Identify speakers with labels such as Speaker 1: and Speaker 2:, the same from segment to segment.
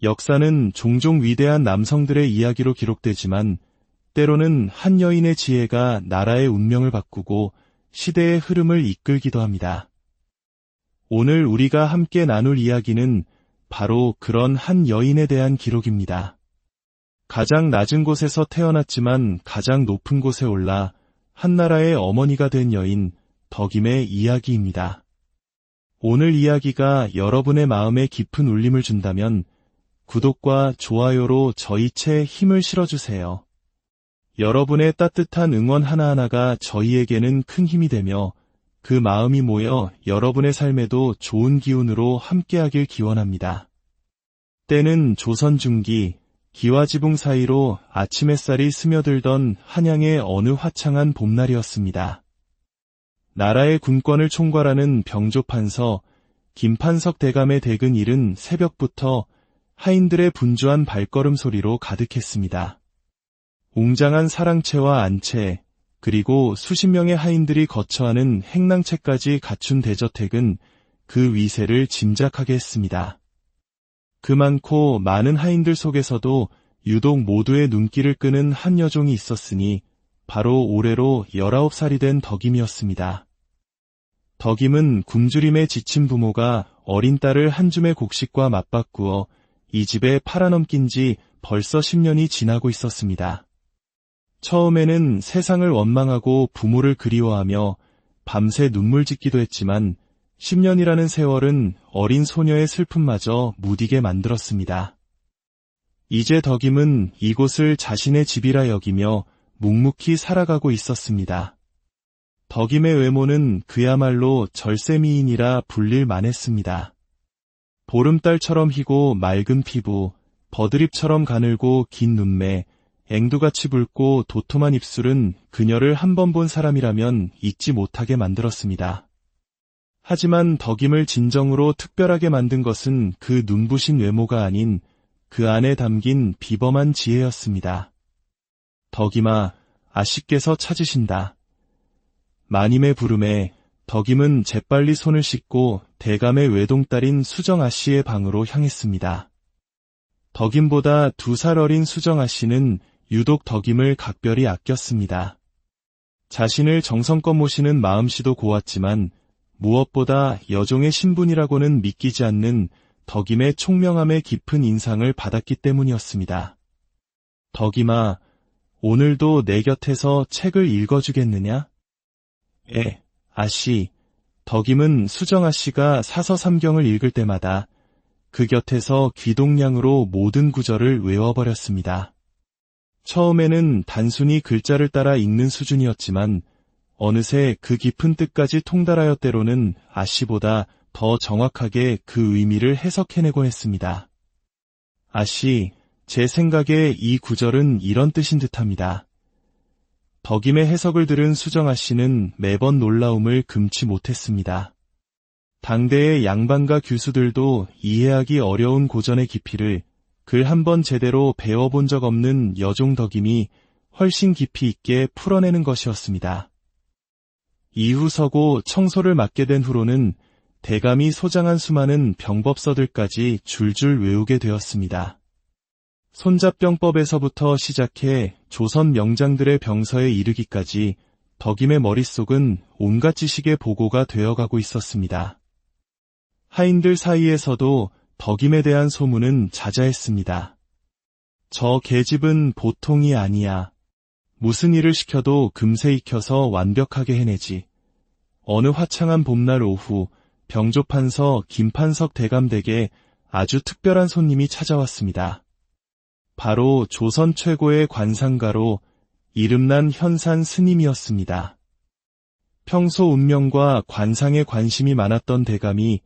Speaker 1: 역사는 종종 위대한 남성들의 이야기로 기록되지만 때로는 한 여인의 지혜가 나라의 운명을 바꾸고 시대의 흐름을 이끌기도 합니다. 오늘 우리가 함께 나눌 이야기는 바로 그런 한 여인에 대한 기록입니다. 가장 낮은 곳에서 태어났지만 가장 높은 곳에 올라 한 나라의 어머니가 된 여인 덕임의 이야기입니다. 오늘 이야기가 여러분의 마음에 깊은 울림을 준다면 구독과 좋아요로 저희 채에 힘을 실어주세요. 여러분의 따뜻한 응원 하나하나가 저희에게는 큰 힘이 되며 그 마음이 모여 여러분의 삶에도 좋은 기운으로 함께하길 기원합니다. 때는 조선 중기 기와지붕 사이로 아침 햇살이 스며들던 한양의 어느 화창한 봄날이었습니다. 나라의 군권을 총괄하는 병조판서 김판석 대감의 댁은 이른 새벽부터 하인들의 분주한 발걸음 소리로 가득했습니다. 웅장한 사랑채와 안채, 그리고 수십 명의 하인들이 거처하는 행랑채까지 갖춘 대저택은 그 위세를 짐작하게 했습니다. 그 많고 많은 하인들 속에서도 유독 모두의 눈길을 끄는 한 여종이 있었으니 바로 올해로 19살이 된 덕임이었습니다. 덕임은 굶주림에 지친 부모가 어린 딸을 한 줌의 곡식과 맞바꾸어 이 집에 팔아넘긴 지 벌써 10년이 지나고 있었습니다. 처음에는 세상을 원망하고 부모를 그리워하며 밤새 눈물 짓기도 했지만 10년이라는 세월은 어린 소녀의 슬픔마저 무디게 만들었습니다. 이제 덕임은 이곳을 자신의 집이라 여기며 묵묵히 살아가고 있었습니다. 덕임의 외모는 그야말로 절세미인이라 불릴 만했습니다. 보름달처럼 희고 맑은 피부, 버드립처럼 가늘고 긴 눈매, 앵두같이 붉고 도톰한 입술은 그녀를 한 번 본 사람이라면 잊지 못하게 만들었습니다. 하지만 덕임을 진정으로 특별하게 만든 것은 그 눈부신 외모가 아닌 그 안에 담긴 비범한 지혜였습니다. 덕임아, 아씨께서 찾으신다. 마님의 부름에 덕임은 재빨리 손을 씻고 대감의 외동딸인 수정 아씨의 방으로 향했습니다. 덕임보다 2살 어린 수정 아씨는 유독 덕임을 각별히 아꼈습니다. 자신을 정성껏 모시는 마음씨도 고왔지만 무엇보다 여종의 신분이라고는 믿기지 않는 덕임의 총명함에 깊은 인상을 받았기 때문이었습니다. 덕임아, 오늘도 내 곁에서 책을 읽어주겠느냐? 아씨. 덕임은 수정 아씨가 사서삼경을 읽을 때마다 그 곁에서 귀동냥으로 모든 구절을 외워버렸습니다. 처음에는 단순히 글자를 따라 읽는 수준이었지만 어느새 그 깊은 뜻까지 통달하여 때로는 아씨보다 더 정확하게 그 의미를 해석해내곤 했습니다. 아씨, 제 생각에 이 구절은 이런 뜻인 듯합니다. 덕임의 해석을 들은 수정 아씨는 매번 놀라움을 금치 못했습니다. 당대의 양반가 교수들도 이해하기 어려운 고전의 깊이를 글 한 번 제대로 배워본 적 없는 여종 덕임이 훨씬 깊이 있게 풀어내는 것이었습니다. 이후 서고 청소를 맡게 된 후로는 대감이 소장한 수많은 병법서들까지 줄줄 외우게 되었습니다. 손잡병법에서부터 시작해 조선 명장들의 병서에 이르기까지 덕임의 머릿속은 온갖 지식의 보고가 되어가고 있었습니다. 하인들 사이에서도 덕임에 대한 소문은 자자했습니다. 저 계집은 보통이 아니야. 무슨 일을 시켜도 금세 익혀서 완벽하게 해내지. 어느 화창한 봄날 오후 병조판서 김판석 대감 댁에 아주 특별한 손님이 찾아왔습니다. 바로 조선 최고의 관상가로 이름난 현산 스님이었습니다. 평소 운명과 관상에 관심이 많았던 대감이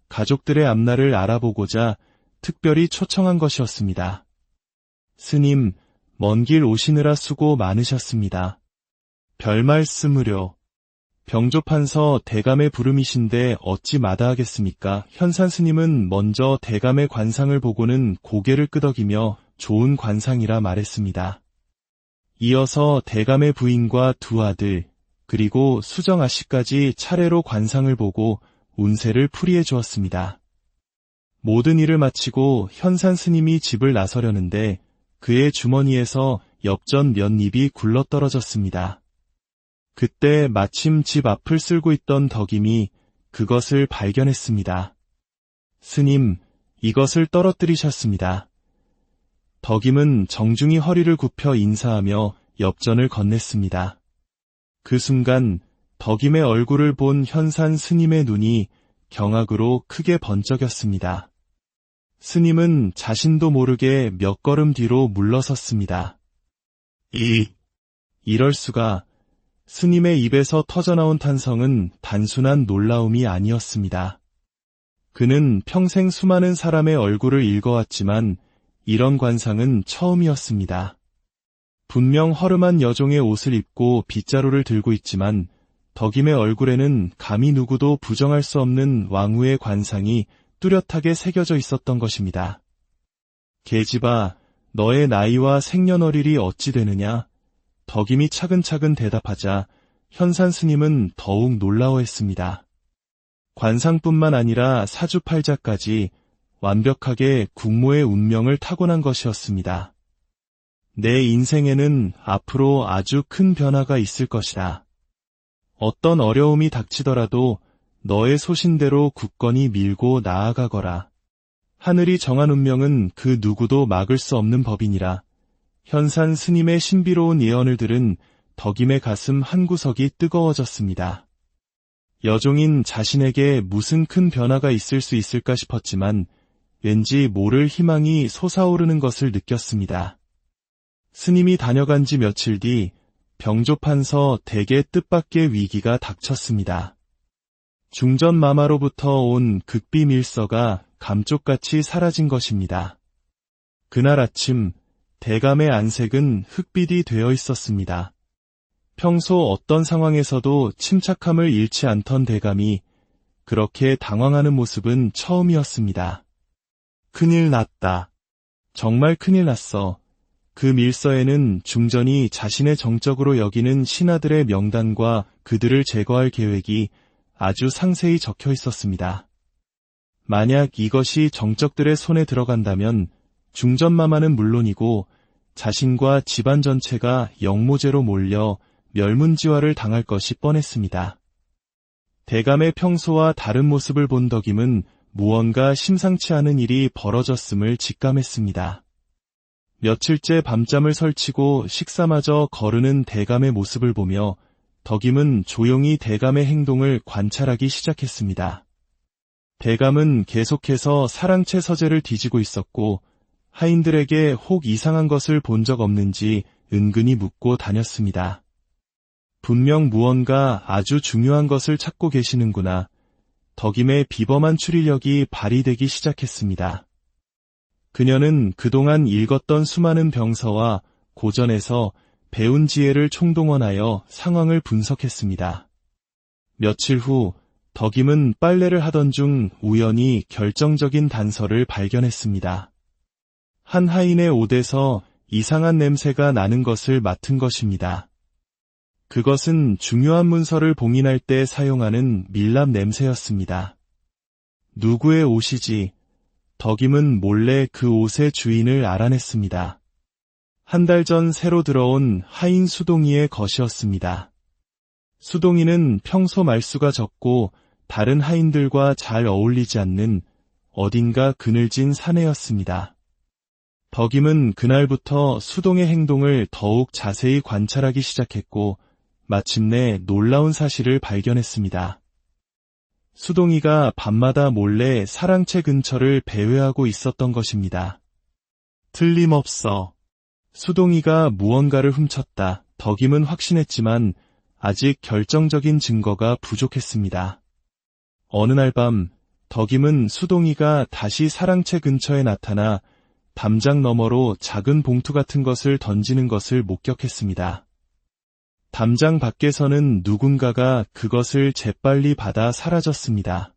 Speaker 1: 가족들의 앞날을 알아보고자 특별히 초청한 것이었습니다. 스님, 먼 길 오시느라 수고 많으셨습니다. 별말씀으려. 병조판서 대감의 부름이신데 어찌 마다하겠습니까? 현산 스님은 먼저 대감의 관상을 보고는 고개를 끄덕이며 좋은 관상이라 말했습니다. 이어서 대감의 부인과 2 아들, 그리고 수정 아씨까지 차례로 관상을 보고 운세를 풀이해 주었습니다. 모든 일을 마치고 현산 스님이 집을 나서려는데 그의 주머니에서 엽전 몇 잎이 굴러떨어졌습니다. 그때 마침 집 앞을 쓸고 있던 덕임이 그것을 발견했습니다. 스님, 이것을 떨어뜨리셨습니다. 덕임은 정중히 허리를 굽혀 인사하며 엽전을 건넸습니다. 그 순간 덕임의 얼굴을 본 현산 스님의 눈이 경악으로 크게 번쩍였습니다. 스님은 자신도 모르게 몇 걸음 뒤로 물러섰습니다. 이럴 수가. 스님의 입에서 터져나온 탄성은 단순한 놀라움이 아니었습니다. 그는 평생 수많은 사람의 얼굴을 읽어왔지만 이런 관상은 처음이었습니다. 분명 허름한 여종의 옷을 입고 빗자루를 들고 있지만 덕임의 얼굴에는 감히 누구도 부정할 수 없는 왕후의 관상이 뚜렷하게 새겨져 있었던 것입니다. 계집아, 너의 나이와 생년월일이 어찌 되느냐? 덕임이 차근차근 대답하자 현산 스님은 더욱 놀라워했습니다. 관상뿐만 아니라 사주팔자까지 완벽하게 국모의 운명을 타고난 것이었습니다. 내 인생에는 앞으로 아주 큰 변화가 있을 것이다. 어떤 어려움이 닥치더라도 너의 소신대로 굳건히 밀고 나아가거라. 하늘이 정한 운명은 그 누구도 막을 수 없는 법이니라. 현산 스님의 신비로운 예언을 들은 덕임의 가슴 한구석이 뜨거워졌습니다. 여종인 자신에게 무슨 큰 변화가 있을 수 있을까 싶었지만 왠지 모를 희망이 솟아오르는 것을 느꼈습니다. 스님이 다녀간 지 며칠 뒤 병조판서 대개 뜻밖의 위기가 닥쳤습니다. 중전마마로부터 온 극비밀서가 감쪽같이 사라진 것입니다. 그날 아침 대감의 안색은 흑빛이 되어 있었습니다. 평소 어떤 상황에서도 침착함을 잃지 않던 대감이 그렇게 당황하는 모습은 처음이었습니다. 큰일 났다. 정말 큰일 났어. 그 밀서에는 중전이 자신의 정적으로 여기는 신하들의 명단과 그들을 제거할 계획이 아주 상세히 적혀 있었습니다. 만약 이것이 정적들의 손에 들어간다면 중전마마는 물론이고 자신과 집안 전체가 영모제로 몰려 멸문지화를 당할 것이 뻔했습니다. 대감의 평소와 다른 모습을 본 덕임은 무언가 심상치 않은 일이 벌어졌음을 직감했습니다. 며칠째 밤잠을 설치고 식사마저 거르는 대감의 모습을 보며 덕임은 조용히 대감의 행동을 관찰하기 시작했습니다. 대감은 계속해서 사랑채 서재를 뒤지고 있었고 하인들에게 혹 이상한 것을 본 적 없는지 은근히 묻고 다녔습니다. 분명 무언가 아주 중요한 것을 찾고 계시는구나. 덕임의 비범한 추리력이 발휘되기 시작했습니다. 그녀는 그동안 읽었던 수많은 병서와 고전에서 배운 지혜를 총동원하여 상황을 분석했습니다. 며칠 후 덕임은 빨래를 하던 중 우연히 결정적인 단서를 발견했습니다. 한 하인의 옷에서 이상한 냄새가 나는 것을 맡은 것입니다. 그것은 중요한 문서를 봉인할 때 사용하는 밀랍 냄새였습니다. 누구의 옷이지? 덕임은 몰래 그 옷의 주인을 알아냈습니다. 한 달 전 새로 들어온 하인 수동이의 것이었습니다. 수동이는 평소 말수가 적고 다른 하인들과 잘 어울리지 않는 어딘가 그늘진 사내였습니다. 덕임은 그날부터 수동의 행동을 더욱 자세히 관찰하기 시작했고 마침내 놀라운 사실을 발견했습니다. 수동이가 밤마다 몰래 사랑채 근처를 배회하고 있었던 것입니다. 틀림없어. 수동이가 무언가를 훔쳤다. 덕임은 확신했지만 아직 결정적인 증거가 부족했습니다. 어느 날 밤 덕임은 수동이가 다시 사랑채 근처에 나타나 담장 너머로 작은 봉투 같은 것을 던지는 것을 목격했습니다. 담장 밖에서는 누군가가 그것을 재빨리 받아 사라졌습니다.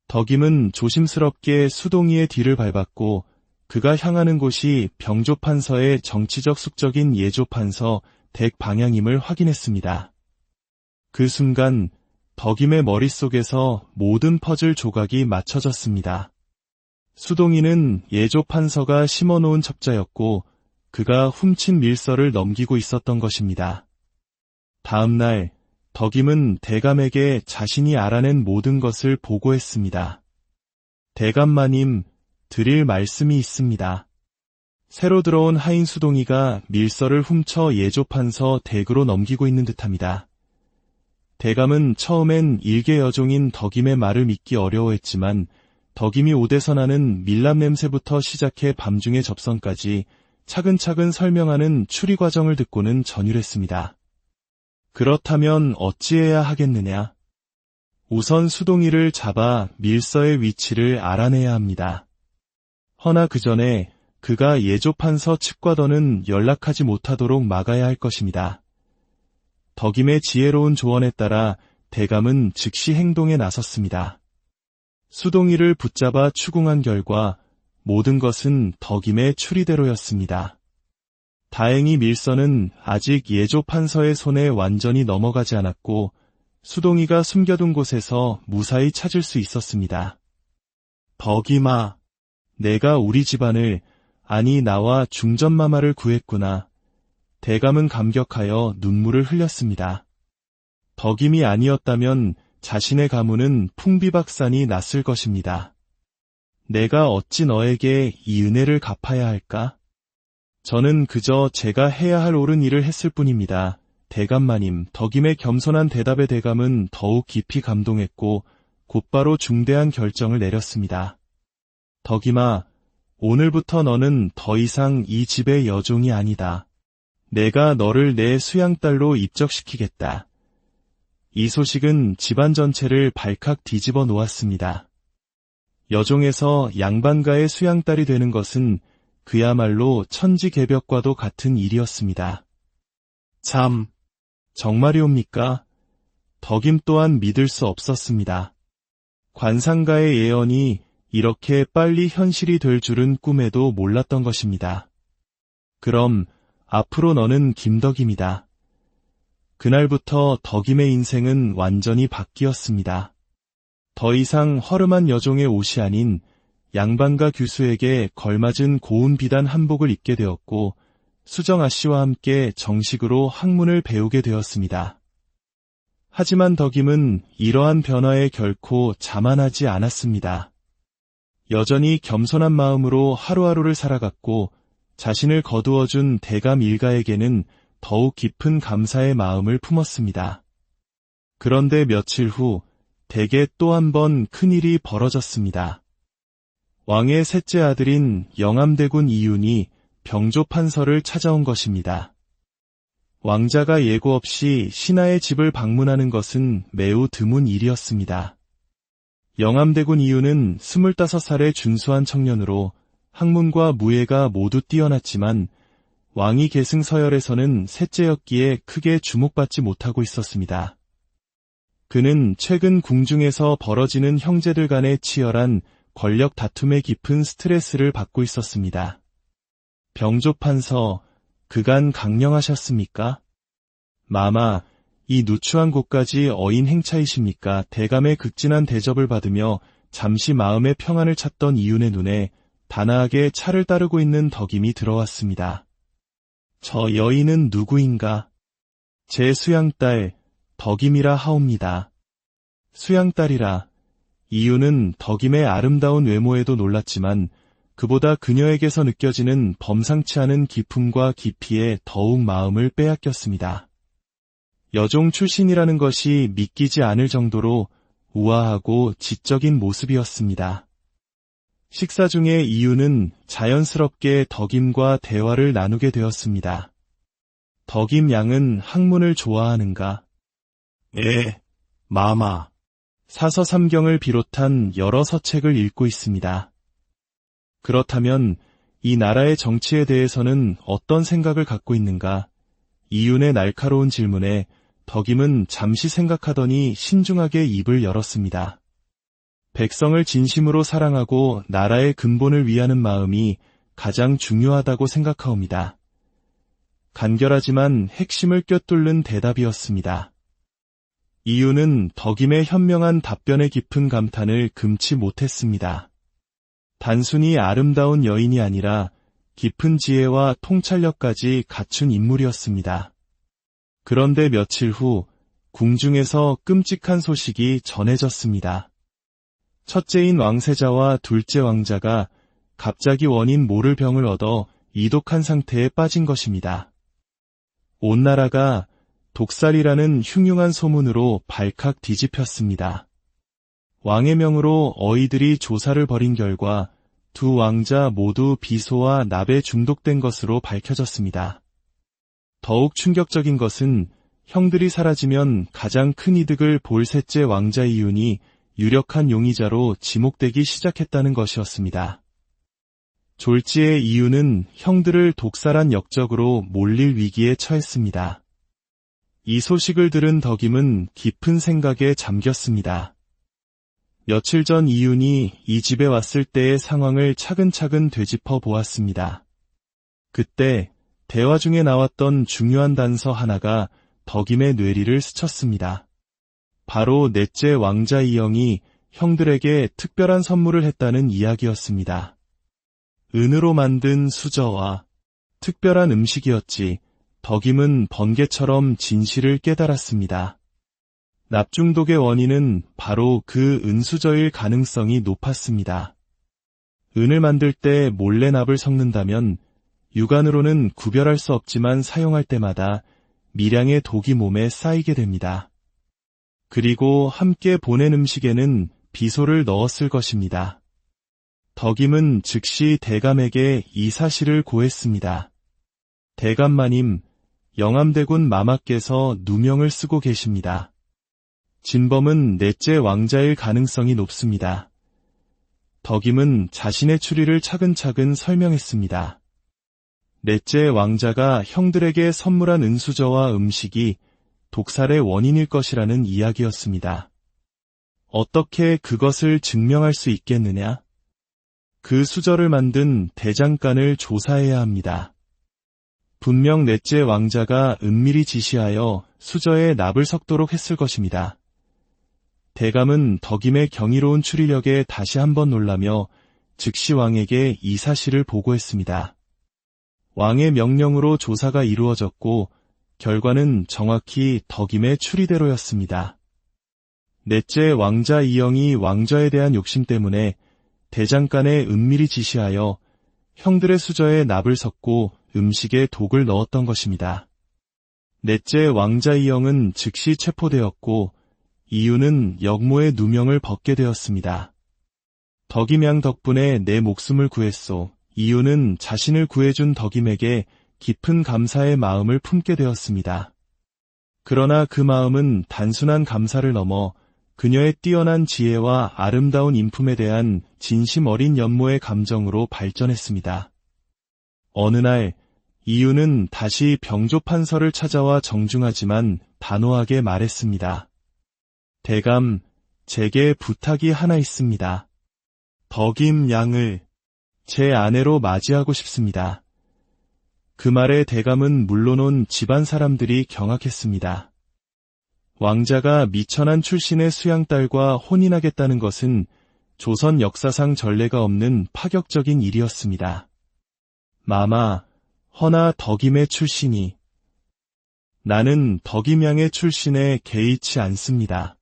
Speaker 1: 덕임은 조심스럽게 수동이의 뒤를 밟았고 그가 향하는 곳이 병조판서의 정치적 숙적인 예조판서 댁 방향임을 확인했습니다. 그 순간 덕임의 머릿속에서 모든 퍼즐 조각이 맞춰졌습니다. 수동이는 예조 판서가 심어놓은 첩자였고 그가 훔친 밀서를 넘기고 있었던 것입니다. 다음 날 덕임은 대감에게 자신이 알아낸 모든 것을 보고했습니다. 대감마님, 드릴 말씀이 있습니다. 새로 들어온 하인 수동이가 밀서를 훔쳐 예조 판서 댁으로 넘기고 있는 듯합니다. 대감은 처음엔 일개 여종인 덕임의 말을 믿기 어려워했지만 덕임이 오대서 나는 밀랍 냄새부터 시작해 밤중의 접선까지 차근차근 설명하는 추리 과정을 듣고는 전율했습니다. 그렇다면 어찌해야 하겠느냐? 우선 수동이를 잡아 밀서의 위치를 알아내야 합니다. 허나 그 전에 그가 예조 판서 측과 더는 연락하지 못하도록 막아야 할 것입니다. 덕임의 지혜로운 조언에 따라 대감은 즉시 행동에 나섰습니다. 수동이를 붙잡아 추궁한 결과 모든 것은 덕임의 추리대로였습니다. 다행히 밀서는 아직 예조 판서의 손에 완전히 넘어가지 않았고 수동이가 숨겨둔 곳에서 무사히 찾을 수 있었습니다. 덕임아, 내가 우리 집안을, 아니 나와 중전마마를 구했구나. 대감은 감격하여 눈물을 흘렸습니다. 덕임이 아니었다면 자신의 가문은 풍비박산이 났을 것입니다. 내가 어찌 너에게 이 은혜를 갚아야 할까? 저는 그저 제가 해야 할 옳은 일을 했을 뿐입니다. 대감마님, 덕임의 겸손한 대답에 대감은 더욱 깊이 감동했고 곧바로 중대한 결정을 내렸습니다. 덕임아, 오늘부터 너는 더 이상 이 집의 여종이 아니다. 내가 너를 내 수양딸로 입적시키겠다. 이 소식은 집안 전체를 발칵 뒤집어 놓았습니다. 여종에서 양반가의 수양딸이 되는 것은 그야말로 천지개벽과도 같은 일이었습니다. 참, 정말이옵니까? 덕임 또한 믿을 수 없었습니다. 관상가의 예언이 이렇게 빨리 현실이 될 줄은 꿈에도 몰랐던 것입니다. 그럼 앞으로 너는 김덕임이다. 그날부터 덕임의 인생은 완전히 바뀌었습니다. 더 이상 허름한 여종의 옷이 아닌 양반가 규수에게 걸맞은 고운 비단 한복을 입게 되었고 수정 아씨와 함께 정식으로 학문을 배우게 되었습니다. 하지만 덕임은 이러한 변화에 결코 자만하지 않았습니다. 여전히 겸손한 마음으로 하루하루를 살아갔고 자신을 거두어준 대감 일가에게는 더욱 깊은 감사의 마음을 품었습니다. 그런데 며칠 후 댁에 또 한 번 큰일이 벌어졌습니다. 왕의 셋째 아들인 영암대군 이윤이 병조 판서를 찾아온 것입니다. 왕자가 예고 없이 신하의 집을 방문하는 것은 매우 드문 일이었습니다. 영암대군 이윤은 25살의 준수한 청년으로 학문과 무예가 모두 뛰어났지만 왕위 계승 서열에서는 셋째였기에 크게 주목받지 못하고 있었습니다. 그는 최근 궁중에서 벌어지는 형제들 간의 치열한 권력 다툼에 깊은 스트레스를 받고 있었습니다. 병조 판서, 그간 강령하셨습니까? 마마, 이 누추한 곳까지 어인 행차이십니까? 대감의 극진한 대접을 받으며 잠시 마음의 평안을 찾던 이윤의 눈에 단아하게 차를 따르고 있는 덕임이 들어왔습니다. 저 여인은 누구인가? 제 수양딸, 덕임이라 하옵니다. 수양딸이라. 이윤은 덕임의 아름다운 외모에도 놀랐지만 그보다 그녀에게서 느껴지는 범상치 않은 기품과 깊이에 더욱 마음을 빼앗겼습니다. 여종 출신이라는 것이 믿기지 않을 정도로 우아하고 지적인 모습이었습니다. 식사 중에 이윤은 자연스럽게 덕임과 대화를 나누게 되었습니다. 덕임 양은 학문을 좋아하는가? 예, 마마. 사서삼경을 비롯한 여러 서책을 읽고 있습니다. 그렇다면 이 나라의 정치에 대해서는 어떤 생각을 갖고 있는가? 이윤의 날카로운 질문에 덕임은 잠시 생각하더니 신중하게 입을 열었습니다. 백성을 진심으로 사랑하고 나라의 근본을 위하는 마음이 가장 중요하다고 생각하옵니다. 간결하지만 핵심을 꿰뚫는 대답이었습니다. 이윤은 덕임의 현명한 답변에 깊은 감탄을 금치 못했습니다. 단순히 아름다운 여인이 아니라 깊은 지혜와 통찰력까지 갖춘 인물이었습니다. 그런데 며칠 후 궁중에서 끔찍한 소식이 전해졌습니다. 첫째인 왕세자와 둘째 왕자가 갑자기 원인 모를 병을 얻어 이독한 상태에 빠진 것입니다. 온 나라가 독살이라는 흉흉한 소문으로 발칵 뒤집혔습니다. 왕의 명으로 어이들이 조사를 벌인 결과 두 왕자 모두 비소와 납에 중독된 것으로 밝혀졌습니다. 더욱 충격적인 것은 형들이 사라지면 가장 큰 이득을 볼 셋째 왕자 이윤이 유력한 용의자로 지목되기 시작했다는 것이었습니다. 졸지의 이윤은 형들을 독살한 역적으로 몰릴 위기에 처했습니다. 이 소식을 들은 덕임은 깊은 생각에 잠겼습니다. 며칠 전 이윤이 이 집에 왔을 때의 상황을 차근차근 되짚어 보았습니다. 그때 대화 중에 나왔던 중요한 단서 하나가 덕임의 뇌리를 스쳤습니다. 바로 넷째 왕자 이영이 형들에게 특별한 선물을 했다는 이야기였습니다. 은으로 만든 수저와 특별한 음식이었지. 덕임은 번개처럼 진실을 깨달았습니다. 납중독의 원인은 바로 그 은수저일 가능성이 높았습니다. 은을 만들 때 몰래 납을 섞는다면 육안으로는 구별할 수 없지만 사용할 때마다 미량의 독이 몸에 쌓이게 됩니다. 그리고 함께 보낸 음식에는 비소를 넣었을 것입니다. 덕임은 즉시 대감에게 이 사실을 고했습니다. 대감마님, 영암대군 마마께서 누명을 쓰고 계십니다. 진범은 넷째 왕자일 가능성이 높습니다. 덕임은 자신의 추리를 차근차근 설명했습니다. 넷째 왕자가 형들에게 선물한 은수저와 음식이 독살의 원인일 것이라는 이야기였습니다. 어떻게 그것을 증명할 수 있겠느냐? 그 수저를 만든 대장간을 조사해야 합니다. 분명 넷째 왕자가 은밀히 지시하여 수저에 납을 섞도록 했을 것입니다. 대감은 덕임의 경이로운 추리력에 다시 한번 놀라며 즉시 왕에게 이 사실을 보고했습니다. 왕의 명령으로 조사가 이루어졌고 결과는 정확히 덕임의 추리대로였습니다. 넷째 왕자 이영이 왕좌에 대한 욕심 때문에 대장간에 은밀히 지시하여 형들의 수저에 납을 섞고 음식에 독을 넣었던 것입니다. 넷째 왕자 이영은 즉시 체포되었고 이윤은 역모의 누명을 벗게 되었습니다. 덕임양 덕분에 내 목숨을 구했소. 이윤은 자신을 구해준 덕임에게 깊은 감사의 마음을 품게 되었습니다. 그러나 그 마음은 단순한 감사를 넘어 그녀의 뛰어난 지혜와 아름다운 인품에 대한 진심 어린 연모의 감정으로 발전했습니다. 어느 날 이윤은 다시 병조 판서를 찾아와 정중하지만 단호하게 말했습니다. 대감, 제게 부탁이 하나 있습니다. 덕임 양을 제 아내로 맞이하고 싶습니다. 그 말에 대감은 물론 온 집안 사람들이 경악했습니다. 왕자가 미천한 출신의 수양딸과 혼인하겠다는 것은 조선 역사상 전례가 없는 파격적인 일이었습니다. 마마, 허나 덕임의 출신이 나는 덕임양의 출신에 개의치 않습니다.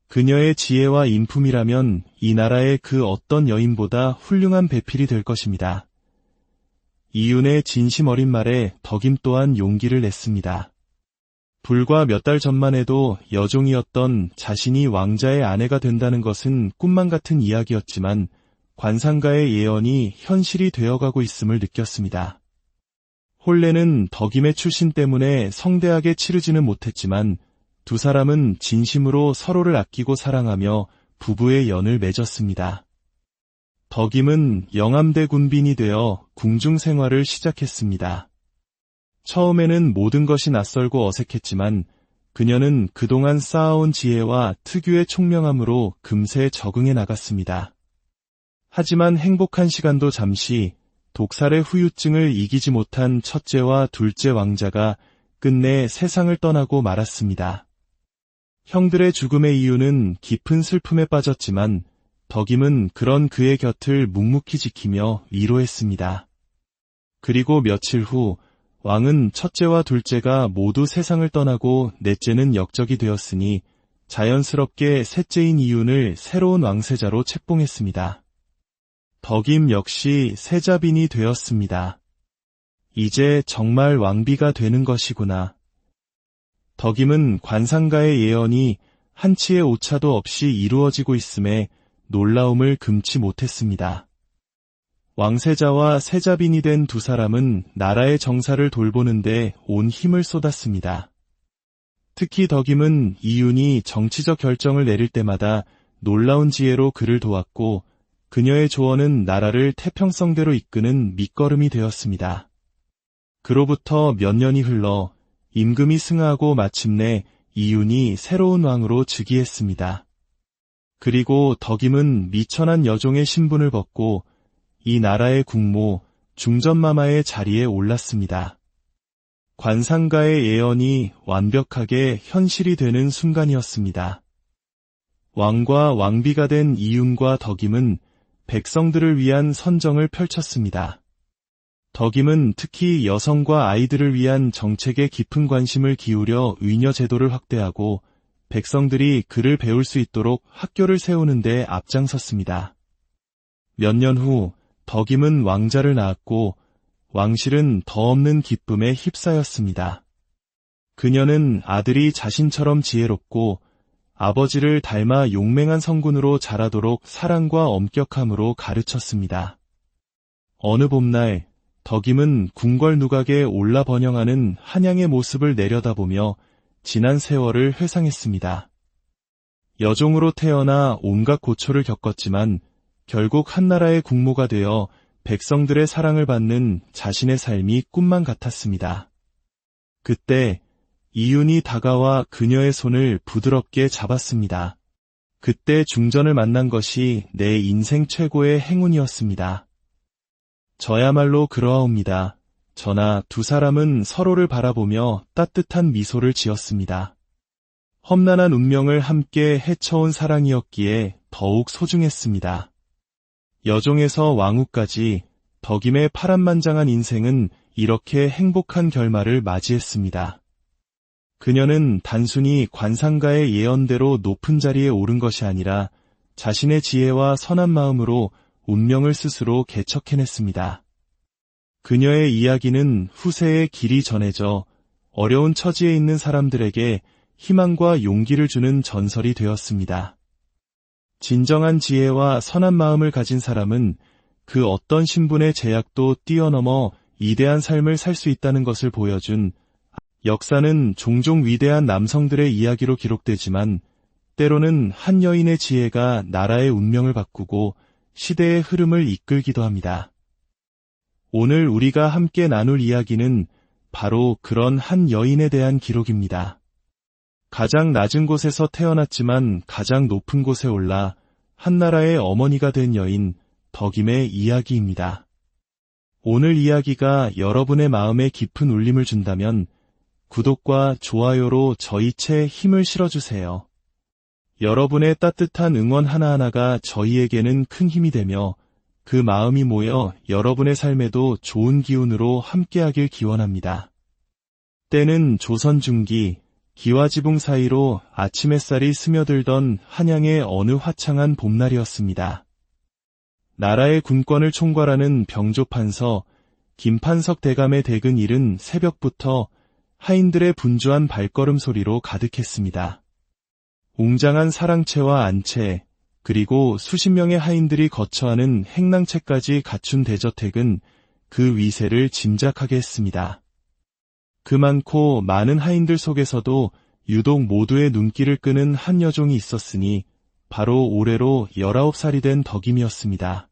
Speaker 1: 그녀의 지혜와 인품이라면 이 나라의 그 어떤 여인보다 훌륭한 배필이 될 것입니다. 이윤의 진심 어린 말에 덕임 또한 용기를 냈습니다. 불과 몇 달 전만 해도 여종이었던 자신이 왕자의 아내가 된다는 것은 꿈만 같은 이야기였지만 관상가의 예언이 현실이 되어가고 있음을 느꼈습니다. 혼례는 덕임의 출신 때문에 성대하게 치르지는 못했지만 두 사람은 진심으로 서로를 아끼고 사랑하며 부부의 연을 맺었습니다. 덕임은 영암대 군빈이 되어 궁중 생활을 시작했습니다. 처음에는 모든 것이 낯설고 어색했지만 그녀는 그동안 쌓아온 지혜와 특유의 총명함으로 금세 적응해 나갔습니다. 하지만 행복한 시간도 잠시, 독살의 후유증을 이기지 못한 첫째와 둘째 왕자가 끝내 세상을 떠나고 말았습니다. 형들의 죽음의 이유는 깊은 슬픔에 빠졌지만 덕임은 그런 그의 곁을 묵묵히 지키며 위로했습니다. 그리고 며칠 후 왕은 첫째와 둘째가 모두 세상을 떠나고 넷째는 역적이 되었으니 자연스럽게 셋째인 이윤을 새로운 왕세자로 책봉했습니다. 덕임 역시 세자빈이 되었습니다. 이제 정말 왕비가 되는 것이구나. 덕임은 관상가의 예언이 한치의 오차도 없이 이루어지고 있음에 놀라움을 금치 못했습니다. 왕세자와 세자빈이 된 두 사람은 나라의 정사를 돌보는데 온 힘을 쏟았습니다. 특히 덕임은 이윤이 정치적 결정을 내릴 때마다 놀라운 지혜로 그를 도왔고 그녀의 조언은 나라를 태평성대로 이끄는 밑거름이 되었습니다. 그로부터 몇 년이 흘러 임금이 승하하고 마침내 이윤이 새로운 왕으로 즉위했습니다. 그리고 덕임은 미천한 여종의 신분을 벗고 이 나라의 국모 중전마마의 자리에 올랐습니다. 관상가의 예언이 완벽하게 현실이 되는 순간이었습니다. 왕과 왕비가 된 이윤과 덕임은 백성들을 위한 선정을 펼쳤습니다. 덕임은 특히 여성과 아이들을 위한 정책에 깊은 관심을 기울여 의녀 제도를 확대하고 백성들이 글을 배울 수 있도록 학교를 세우는 데 앞장섰습니다. 몇 년 후 덕임은 왕자를 낳았고 왕실은 더 없는 기쁨에 휩싸였습니다. 그녀는 아들이 자신처럼 지혜롭고 아버지를 닮아 용맹한 성군으로 자라도록 사랑과 엄격함으로 가르쳤습니다. 어느 봄날 덕임은 궁궐 누각에 올라 번영하는 한양의 모습을 내려다보며 지난 세월을 회상했습니다. 여종으로 태어나 온갖 고초를 겪었지만 결국 한나라의 국모가 되어 백성들의 사랑을 받는 자신의 삶이 꿈만 같았습니다. 그때 이윤이 다가와 그녀의 손을 부드럽게 잡았습니다. 그때 중전을 만난 것이 내 인생 최고의 행운이었습니다. 저야말로 그러하옵니다. 저나 두 사람은 서로를 바라보며 따뜻한 미소를 지었습니다. 험난한 운명을 함께 헤쳐온 사랑이었기에 더욱 소중했습니다. 여종에서 왕후까지 덕임의 파란만장한 인생은 이렇게 행복한 결말을 맞이했습니다. 그녀는 단순히 관상가의 예언대로 높은 자리에 오른 것이 아니라 자신의 지혜와 선한 마음으로 운명을 스스로 개척해냈습니다. 그녀의 이야기는 후세에 길이 전해져 어려운 처지에 있는 사람들에게 희망과 용기를 주는 전설이 되었습니다. 진정한 지혜와 선한 마음을 가진 사람은 그 어떤 신분의 제약도 뛰어넘어 위대한 삶을 살 수 있다는 것을 보여준 역사는 종종 위대한 남성들의 이야기로 기록되지만 때로는 한 여인의 지혜가 나라의 운명을 바꾸고 시대의 흐름을 이끌기도 합니다. 오늘 우리가 함께 나눌 이야기는 바로 그런 한 여인에 대한 기록입니다. 가장 낮은 곳에서 태어났지만 가장 높은 곳에 올라 한나라의 어머니가 된 여인 덕임의 이야기입니다. 오늘 이야기가 여러분의 마음에 깊은 울림을 준다면 구독과 좋아요로 저희 채 힘을 실어주세요. 여러분의 따뜻한 응원 하나하나가 저희에게는 큰 힘이 되며 그 마음이 모여 여러분의 삶에도 좋은 기운으로 함께하길 기원합니다. 때는 조선 중기 기와지붕 사이로 아침 햇살이 스며들던 한양의 어느 화창한 봄날이었습니다. 나라의 군권을 총괄하는 병조판서 김판석 대감의 댁은 이른 새벽부터 하인들의 분주한 발걸음 소리로 가득했습니다. 웅장한 사랑채와 안채, 그리고 수십 명의 하인들이 거처하는 행랑채까지 갖춘 대저택은 그 위세를 짐작하게 했습니다. 그 많고 많은 하인들 속에서도 유독 모두의 눈길을 끄는 한 여종이 있었으니 바로 올해로 19살이 된 덕임이었습니다.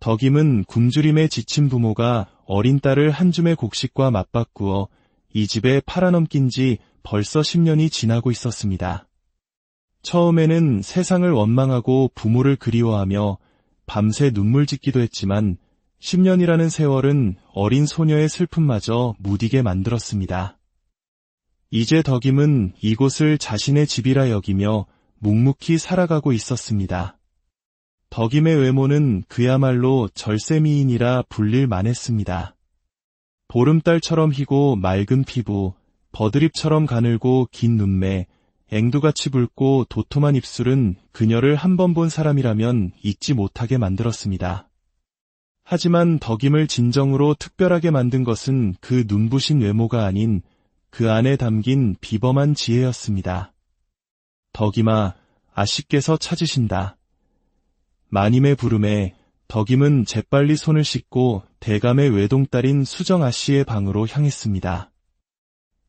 Speaker 1: 덕임은 굶주림에 지친 부모가 어린 딸을 한 줌의 곡식과 맞바꾸어 이 집에 팔아넘긴 지 벌써 10년이 지나고 있었습니다. 처음에는 세상을 원망하고 부모를 그리워하며 밤새 눈물 짓기도 했지만 10년이라는 세월은 어린 소녀의 슬픔마저 무디게 만들었습니다. 이제 덕임은 이곳을 자신의 집이라 여기며 묵묵히 살아가고 있었습니다. 덕임의 외모는 그야말로 절세미인이라 불릴 만했습니다. 보름달처럼 희고 맑은 피부, 버드립처럼 가늘고 긴 눈매, 앵두같이 붉고 도톰한 입술은 그녀를 한 번 본 사람이라면 잊지 못하게 만들었습니다. 하지만 덕임을 진정으로 특별하게 만든 것은 그 눈부신 외모가 아닌 그 안에 담긴 비범한 지혜였습니다. 덕임아, 아씨께서 찾으신다. 마님의 부름에 덕임은 재빨리 손을 씻고 대감의 외동딸인 수정 아씨의 방으로 향했습니다.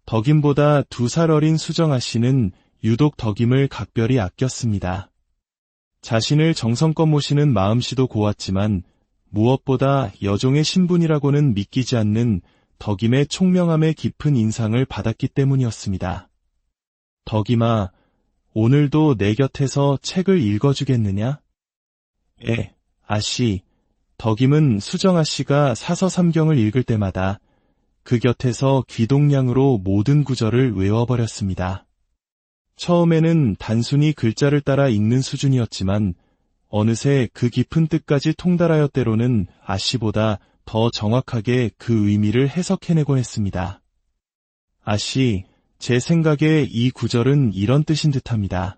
Speaker 1: 덕임보다 2살 어린 수정 아씨는 유독 덕임을 각별히 아꼈습니다. 자신을 정성껏 모시는 마음씨도 고왔지만 무엇보다 여종의 신분이라고는 믿기지 않는 덕임의 총명함에 깊은 인상을 받았기 때문이었습니다. 덕임아, 오늘도 내 곁에서 책을 읽어주겠느냐? 아씨. 덕임은 수정 아씨가 사서삼경을 읽을 때마다 그 곁에서 귀동냥으로 모든 구절을 외워버렸습니다. 처음에는 단순히 글자를 따라 읽는 수준이었지만 어느새 그 깊은 뜻까지 통달하여 때로는 아씨보다 더 정확하게 그 의미를 해석해내곤 했습니다. 아씨, 제 생각에 이 구절은 이런 뜻인 듯합니다.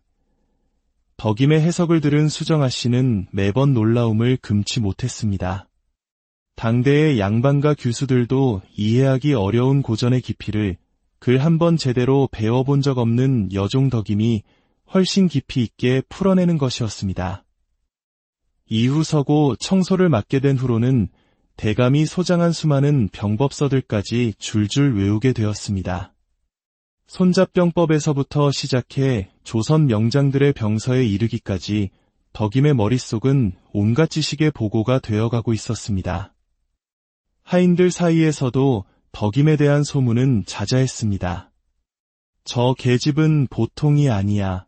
Speaker 1: 덕임의 해석을 들은 수정 아씨는 매번 놀라움을 금치 못했습니다. 당대의 양반가 교수들도 이해하기 어려운 고전의 깊이를 글 한 번 제대로 배워본 적 없는 여종 덕임이 훨씬 깊이 있게 풀어내는 것이었습니다. 이후 서고 청소를 맡게 된 후로는 대감이 소장한 수많은 병법서들까지 줄줄 외우게 되었습니다. 손잡병법에서부터 시작해 조선 명장들의 병서에 이르기까지 덕임의 머릿속은 온갖 지식의 보고가 되어가고 있었습니다. 하인들 사이에서도 덕임에 대한 소문은 자자했습니다. 저 계집은 보통이 아니야.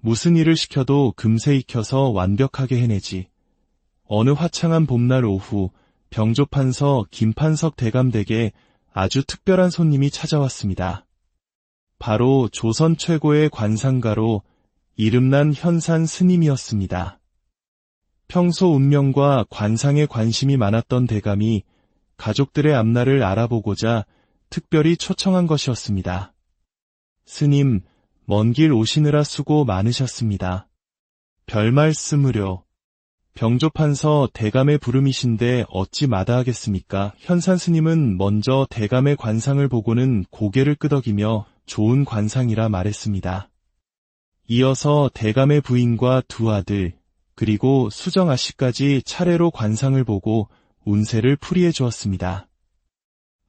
Speaker 1: 무슨 일을 시켜도 금세 익혀서 완벽하게 해내지. 어느 화창한 봄날 오후 병조판서 김판석 대감댁에 아주 특별한 손님이 찾아왔습니다. 바로 조선 최고의 관상가로 이름난 현산 스님이었습니다. 평소 운명과 관상에 관심이 많았던 대감이 가족들의 앞날을 알아보고자 특별히 초청한 것이었습니다. 스님, 먼 길 오시느라 수고 많으셨습니다. 별 말씀을요. 병조판서 대감의 부름이신데 어찌 마다하겠습니까? 현산 스님은 먼저 대감의 관상을 보고는 고개를 끄덕이며 좋은 관상이라 말했습니다. 이어서 대감의 부인과 2 아들, 그리고 수정 아씨까지 차례로 관상을 보고 운세를 풀이해 주었습니다.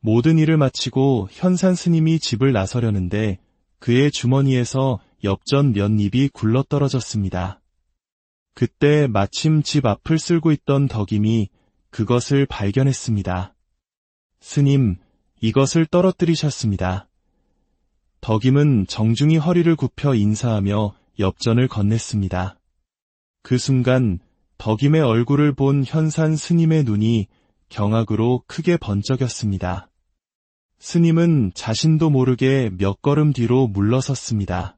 Speaker 1: 모든 일을 마치고 현산 스님이 집을 나서려는데 그의 주머니에서 엽전 몇 입이 굴러떨어졌습니다. 그때 마침 집 앞을 쓸고 있던 덕임이 그것을 발견했습니다. 스님, 이것을 떨어뜨리셨습니다. 덕임은 정중히 허리를 굽혀 인사하며 엽전을 건넸습니다. 그 순간 덕임의 얼굴을 본 현산 스님의 눈이 경악으로 크게 번쩍였습니다. 스님은 자신도 모르게 몇 걸음 뒤로 물러섰습니다.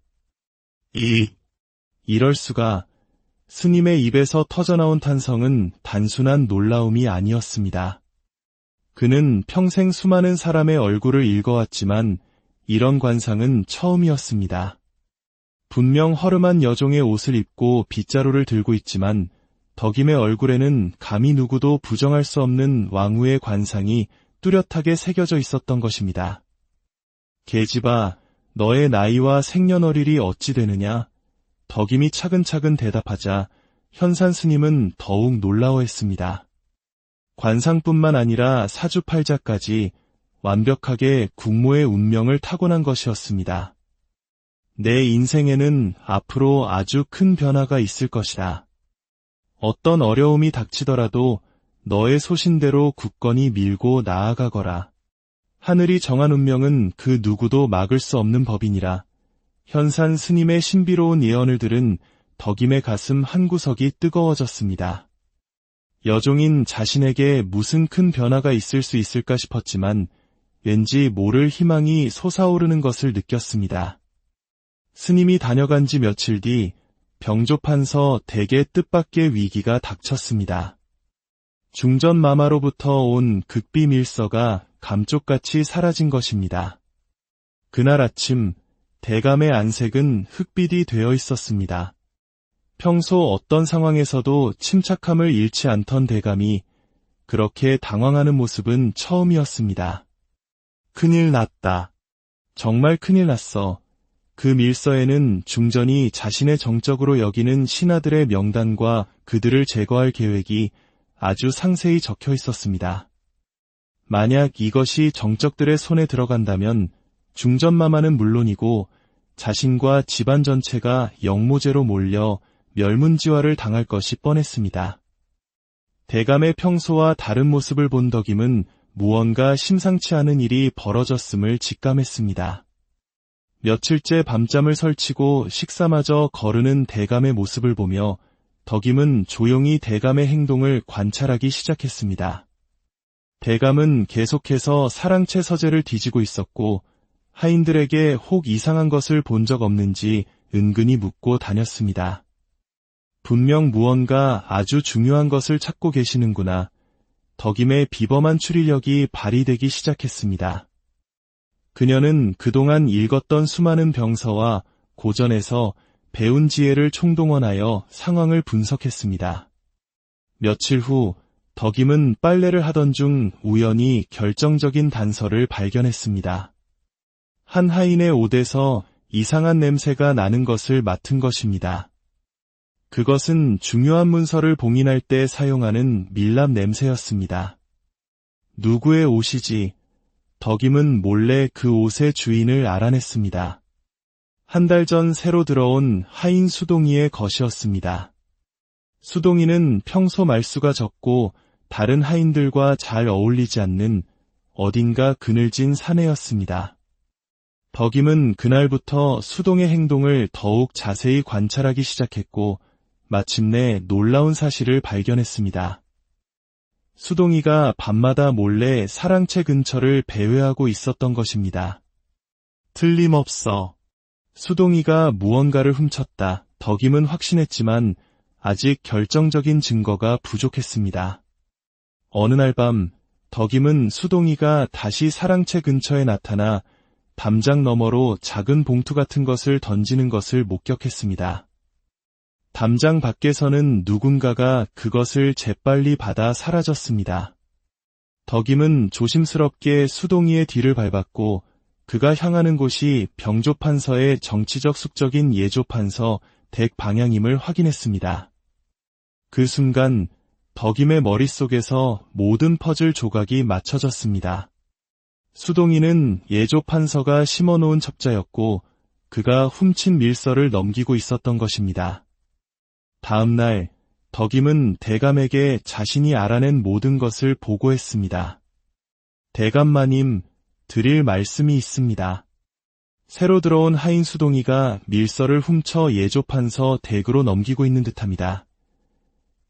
Speaker 1: 이럴 수가. 스님의 입에서 터져나온 탄성은 단순한 놀라움이 아니었습니다. 그는 평생 수많은 사람의 얼굴을 읽어왔지만 이런 관상은 처음이었습니다. 분명 허름한 여종의 옷을 입고 빗자루를 들고 있지만 덕임의 얼굴에는 감히 누구도 부정할 수 없는 왕후의 관상이 뚜렷하게 새겨져 있었던 것입니다. 계집아, 너의 나이와 생년월일이 어찌 되느냐? 덕임이 차근차근 대답하자 현산 스님은 더욱 놀라워했습니다. 관상뿐만 아니라 사주팔자까지 완벽하게 국모의 운명을 타고난 것이었습니다. 내 인생에는 앞으로 아주 큰 변화가 있을 것이다. 어떤 어려움이 닥치더라도 너의 소신대로 굳건히 밀고 나아가거라. 하늘이 정한 운명은 그 누구도 막을 수 없는 법이니라. 현산 스님의 신비로운 예언을 들은 덕임의 가슴 한구석이 뜨거워졌습니다. 여종인 자신에게 무슨 큰 변화가 있을 수 있을까 싶었지만 왠지 모를 희망이 솟아오르는 것을 느꼈습니다. 스님이 다녀간 지 며칠 뒤 병조판서 댁의 뜻밖의 위기가 닥쳤습니다. 중전마마로부터 온 극비 밀서가 감쪽같이 사라진 것입니다. 그날 아침 대감의 안색은 흑빛이 되어 있었습니다. 평소 어떤 상황에서도 침착함을 잃지 않던 대감이 그렇게 당황하는 모습은 처음이었습니다. 큰일 났다. 정말 큰일 났어. 그 밀서에는 중전이 자신의 정적으로 여기는 신하들의 명단과 그들을 제거할 계획이 아주 상세히 적혀 있었습니다. 만약 이것이 정적들의 손에 들어간다면 중전마마는 물론이고 자신과 집안 전체가 영모제로 몰려 멸문지화를 당할 것이 뻔했습니다. 대감의 평소와 다른 모습을 본 덕임은 무언가 심상치 않은 일이 벌어졌음을 직감했습니다. 며칠째 밤잠을 설치고 식사마저 거르는 대감의 모습을 보며 덕임은 조용히 대감의 행동을 관찰하기 시작했습니다. 대감은 계속해서 사랑채 서재를 뒤지고 있었고 하인들에게 혹 이상한 것을 본 적 없는지 은근히 묻고 다녔습니다. 분명 무언가 아주 중요한 것을 찾고 계시는구나. 덕임의 비범한 추리력이 발휘되기 시작했습니다. 그녀는 그동안 읽었던 수많은 병서와 고전에서 배운 지혜를 총동원하여 상황을 분석했습니다. 며칠 후 덕임은 빨래를 하던 중 우연히 결정적인 단서를 발견했습니다. 한 하인의 옷에서 이상한 냄새가 나는 것을 맡은 것입니다. 그것은 중요한 문서를 봉인할 때 사용하는 밀랍 냄새였습니다. 누구의 옷이지? 덕임은 몰래 그 옷의 주인을 알아냈습니다. 한 달 전 새로 들어온 하인 수동이의 것이었습니다. 수동이는 평소 말수가 적고 다른 하인들과 잘 어울리지 않는 어딘가 그늘진 사내였습니다. 덕임은 그날부터 수동의 행동을 더욱 자세히 관찰하기 시작했고 마침내 놀라운 사실을 발견했습니다. 수동이가 밤마다 몰래 사랑채 근처를 배회하고 있었던 것입니다. 틀림없어. 수동이가 무언가를 훔쳤다. 덕임은 확신했지만 아직 결정적인 증거가 부족했습니다. 어느 날 밤 덕임은 수동이가 다시 사랑채 근처에 나타나 담장 너머로 작은 봉투 같은 것을 던지는 것을 목격했습니다. 담장 밖에서는 누군가가 그것을 재빨리 받아 사라졌습니다. 덕임은 조심스럽게 수동이의 뒤를 밟았고 그가 향하는 곳이 병조판서의 정치적 숙적인 예조판서 댁 방향임을 확인했습니다. 그 순간 덕임의 머릿속에서 모든 퍼즐 조각이 맞춰졌습니다. 수동이는 예조판서가 심어놓은 첩자였고 그가 훔친 밀서를 넘기고 있었던 것입니다. 다음 날 덕임은 대감에게 자신이 알아낸 모든 것을 보고했습니다. 대감마님, 드릴 말씀이 있습니다. 새로 들어온 하인 수동이가 밀서를 훔쳐 예조판서 댁으로 넘기고 있는 듯합니다.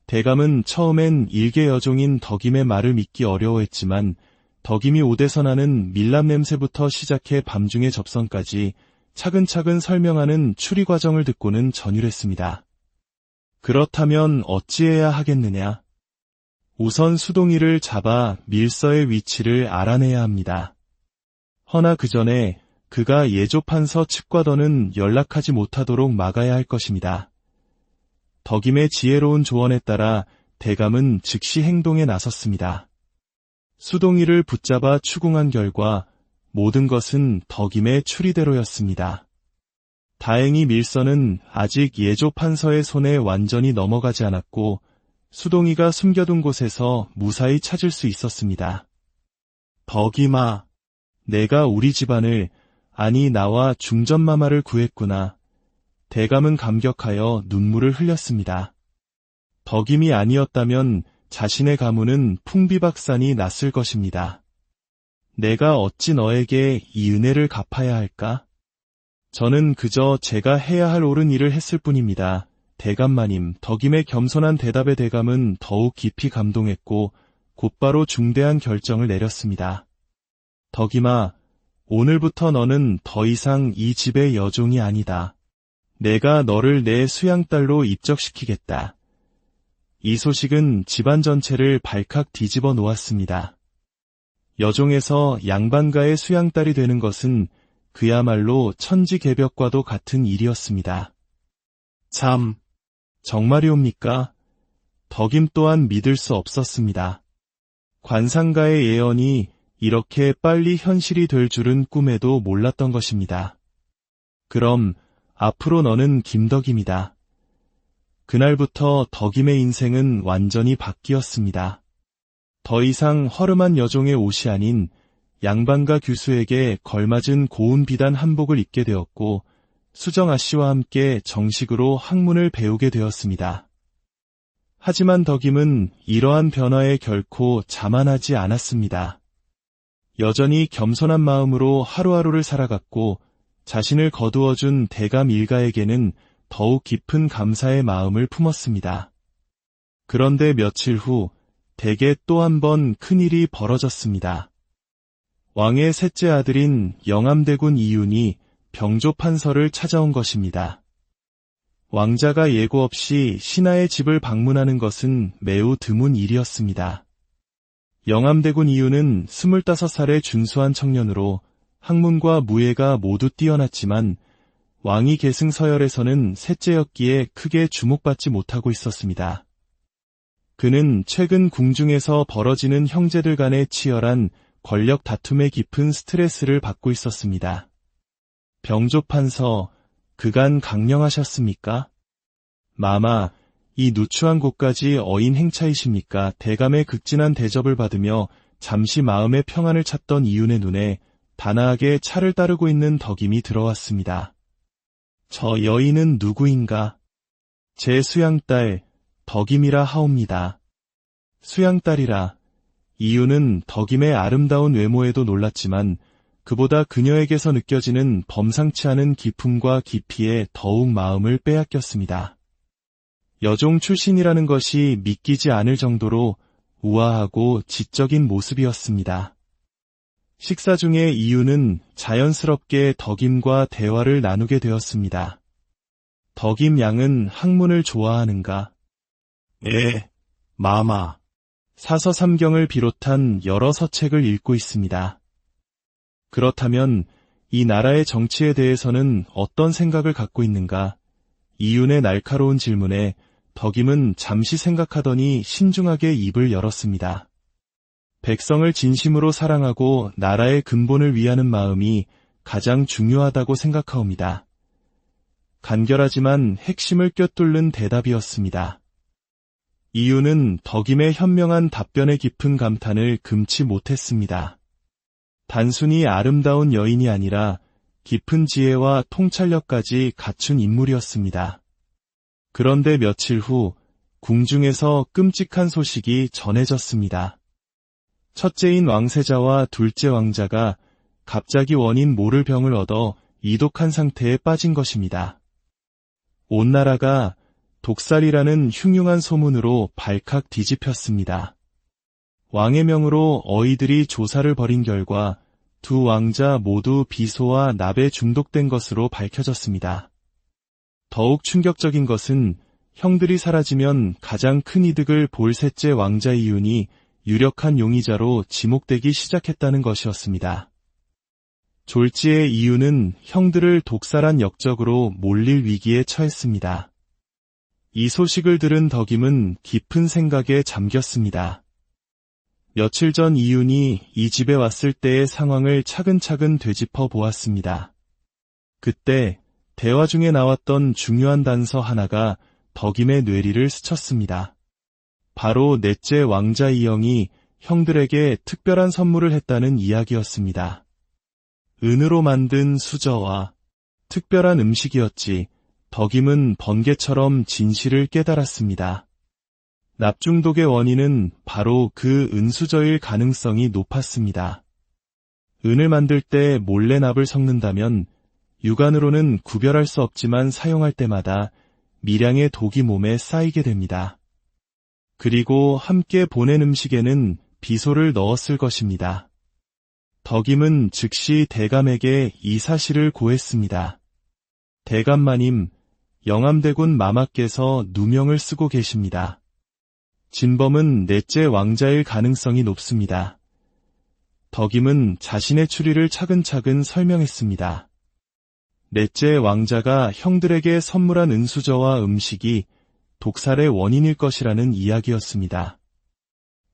Speaker 1: 대감은 처음엔 일개 여종인 덕임의 말을 믿기 어려워했지만 덕임이 옷에서 나는 밀랍 냄새부터 시작해 밤중의 접선까지 차근차근 설명하는 추리 과정을 듣고는 전율했습니다. 그렇다면 어찌해야 하겠느냐? 우선 수동이를 잡아 밀서의 위치를 알아내야 합니다. 허나 그 전에 그가 예조판서 측과 더는 연락하지 못하도록 막아야 할 것입니다. 덕임의 지혜로운 조언에 따라 대감은 즉시 행동에 나섰습니다. 수동이를 붙잡아 추궁한 결과 모든 것은 덕임의 추리대로였습니다. 다행히 밀서는 아직 예조판서의 손에 완전히 넘어가지 않았고 수동이가 숨겨둔 곳에서 무사히 찾을 수 있었습니다. 덕임아, 내가 우리 집안을, 아니 나와 중전마마를 구했구나. 대감은 감격하여 눈물을 흘렸습니다. 덕임이 아니었다면 자신의 가문은 풍비박산이 났을 것입니다. 내가 어찌 너에게 이 은혜를 갚아야 할까? 저는 그저 제가 해야 할 옳은 일을 했을 뿐입니다. 대감마님, 덕임의 겸손한 대답에 대감은 더욱 깊이 감동했고 곧바로 중대한 결정을 내렸습니다. 덕임아, 오늘부터 너는 더 이상 이 집의 여종이 아니다. 내가 너를 내 수양딸로 입적시키겠다. 이 소식은 집안 전체를 발칵 뒤집어 놓았습니다. 여종에서 양반가의 수양딸이 되는 것은 그야말로 천지개벽과도 같은 일이었습니다. 참, 정말이옵니까? 덕임 또한 믿을 수 없었습니다. 관상가의 예언이 이렇게 빨리 현실이 될 줄은 꿈에도 몰랐던 것입니다. 그럼 앞으로 너는 김덕임이다. 그날부터 덕임의 인생은 완전히 바뀌었습니다. 더 이상 허름한 여종의 옷이 아닌 양반가 규수에게 걸맞은 고운 비단 한복을 입게 되었고 수정아 씨와 함께 정식으로 학문을 배우게 되었습니다. 하지만 덕임은 이러한 변화에 결코 자만하지 않았습니다. 여전히 겸손한 마음으로 하루하루를 살아갔고 자신을 거두어준 대감 일가에게는 더욱 깊은 감사의 마음을 품었습니다. 그런데 며칠 후 대개 또 한 번 큰일이 벌어졌습니다. 왕의 셋째 아들인 영암대군 이윤이 병조 판서를 찾아온 것입니다. 왕자가 예고 없이 신하의 집을 방문하는 것은 매우 드문 일이었습니다. 영암대군 이윤은 25살의 준수한 청년으로 학문과 무예가 모두 뛰어났지만 왕위 계승 서열에서는 셋째였기에 크게 주목받지 못하고 있었습니다. 그는 최근 궁중에서 벌어지는 형제들 간의 치열한 권력 다툼에 깊은 스트레스를 받고 있었습니다. 병조 판서, 그간 강령하셨습니까? 마마, 이 누추한 곳까지 어인 행차이십니까? 대감의 극진한 대접을 받으며 잠시 마음의 평안을 찾던 이윤의 눈에 단아하게 차를 따르고 있는 덕임이 들어왔습니다. 저 여인은 누구인가? 제 수양딸, 덕임이라 하옵니다. 수양딸이라. 이윤은 덕임의 아름다운 외모에도 놀랐지만 그보다 그녀에게서 느껴지는 범상치 않은 기품과 깊이에 더욱 마음을 빼앗겼습니다. 여종 출신이라는 것이 믿기지 않을 정도로 우아하고 지적인 모습이었습니다. 식사 중에 이윤은 자연스럽게 덕임과 대화를 나누게 되었습니다. 덕임 양은 학문을 좋아하는가? 예, 마마. 사서삼경을 비롯한 여러 서책을 읽고 있습니다. 그렇다면 이 나라의 정치에 대해서는 어떤 생각을 갖고 있는가? 이윤의 날카로운 질문에 덕임은 잠시 생각하더니 신중하게 입을 열었습니다. 백성을 진심으로 사랑하고 나라의 근본을 위하는 마음이 가장 중요하다고 생각하옵니다. 간결하지만 핵심을 꿰뚫는 대답이었습니다. 이윤은 덕임의 현명한 답변에 깊은 감탄을 금치 못했습니다. 단순히 아름다운 여인이 아니라 깊은 지혜와 통찰력까지 갖춘 인물이었습니다. 그런데 며칠 후 궁중에서 끔찍한 소식이 전해졌습니다. 첫째인 왕세자와 둘째 왕자가 갑자기 원인 모를 병을 얻어 이독한 상태에 빠진 것입니다. 온 나라가 독살이라는 흉흉한 소문으로 발칵 뒤집혔습니다. 왕의 명으로 어이들이 조사를 벌인 결과 두 왕자 모두 비소와 납에 중독된 것으로 밝혀졌습니다. 더욱 충격적인 것은 형들이 사라지면 가장 큰 이득을 볼 셋째 왕자 이윤이 유력한 용의자로 지목되기 시작했다는 것이었습니다. 졸지의 이윤은 형들을 독살한 역적으로 몰릴 위기에 처했습니다. 이 소식을 들은 덕임은 깊은 생각에 잠겼습니다. 며칠 전 이윤이 이 집에 왔을 때의 상황을 차근차근 되짚어 보았습니다. 그때 대화 중에 나왔던 중요한 단서 하나가 덕임의 뇌리를 스쳤습니다. 바로 넷째 왕자 이영이 형들에게 특별한 선물을 했다는 이야기였습니다. 은으로 만든 수저와 특별한 음식이었지. 덕임은 번개처럼 진실을 깨달았습니다. 납중독의 원인은 바로 그 은수저일 가능성이 높았습니다. 은을 만들 때 몰래 납을 섞는다면 육안으로는 구별할 수 없지만 사용할 때마다 미량의 독이 몸에 쌓이게 됩니다. 그리고 함께 보낸 음식에는 비소를 넣었을 것입니다. 덕임은 즉시 대감에게 이 사실을 고했습니다. 대감마님, 영암대군 마마께서 누명을 쓰고 계십니다. 진범은 넷째 왕자일 가능성이 높습니다. 덕임은 자신의 추리를 차근차근 설명했습니다. 넷째 왕자가 형들에게 선물한 은수저와 음식이 독살의 원인일 것이라는 이야기였습니다.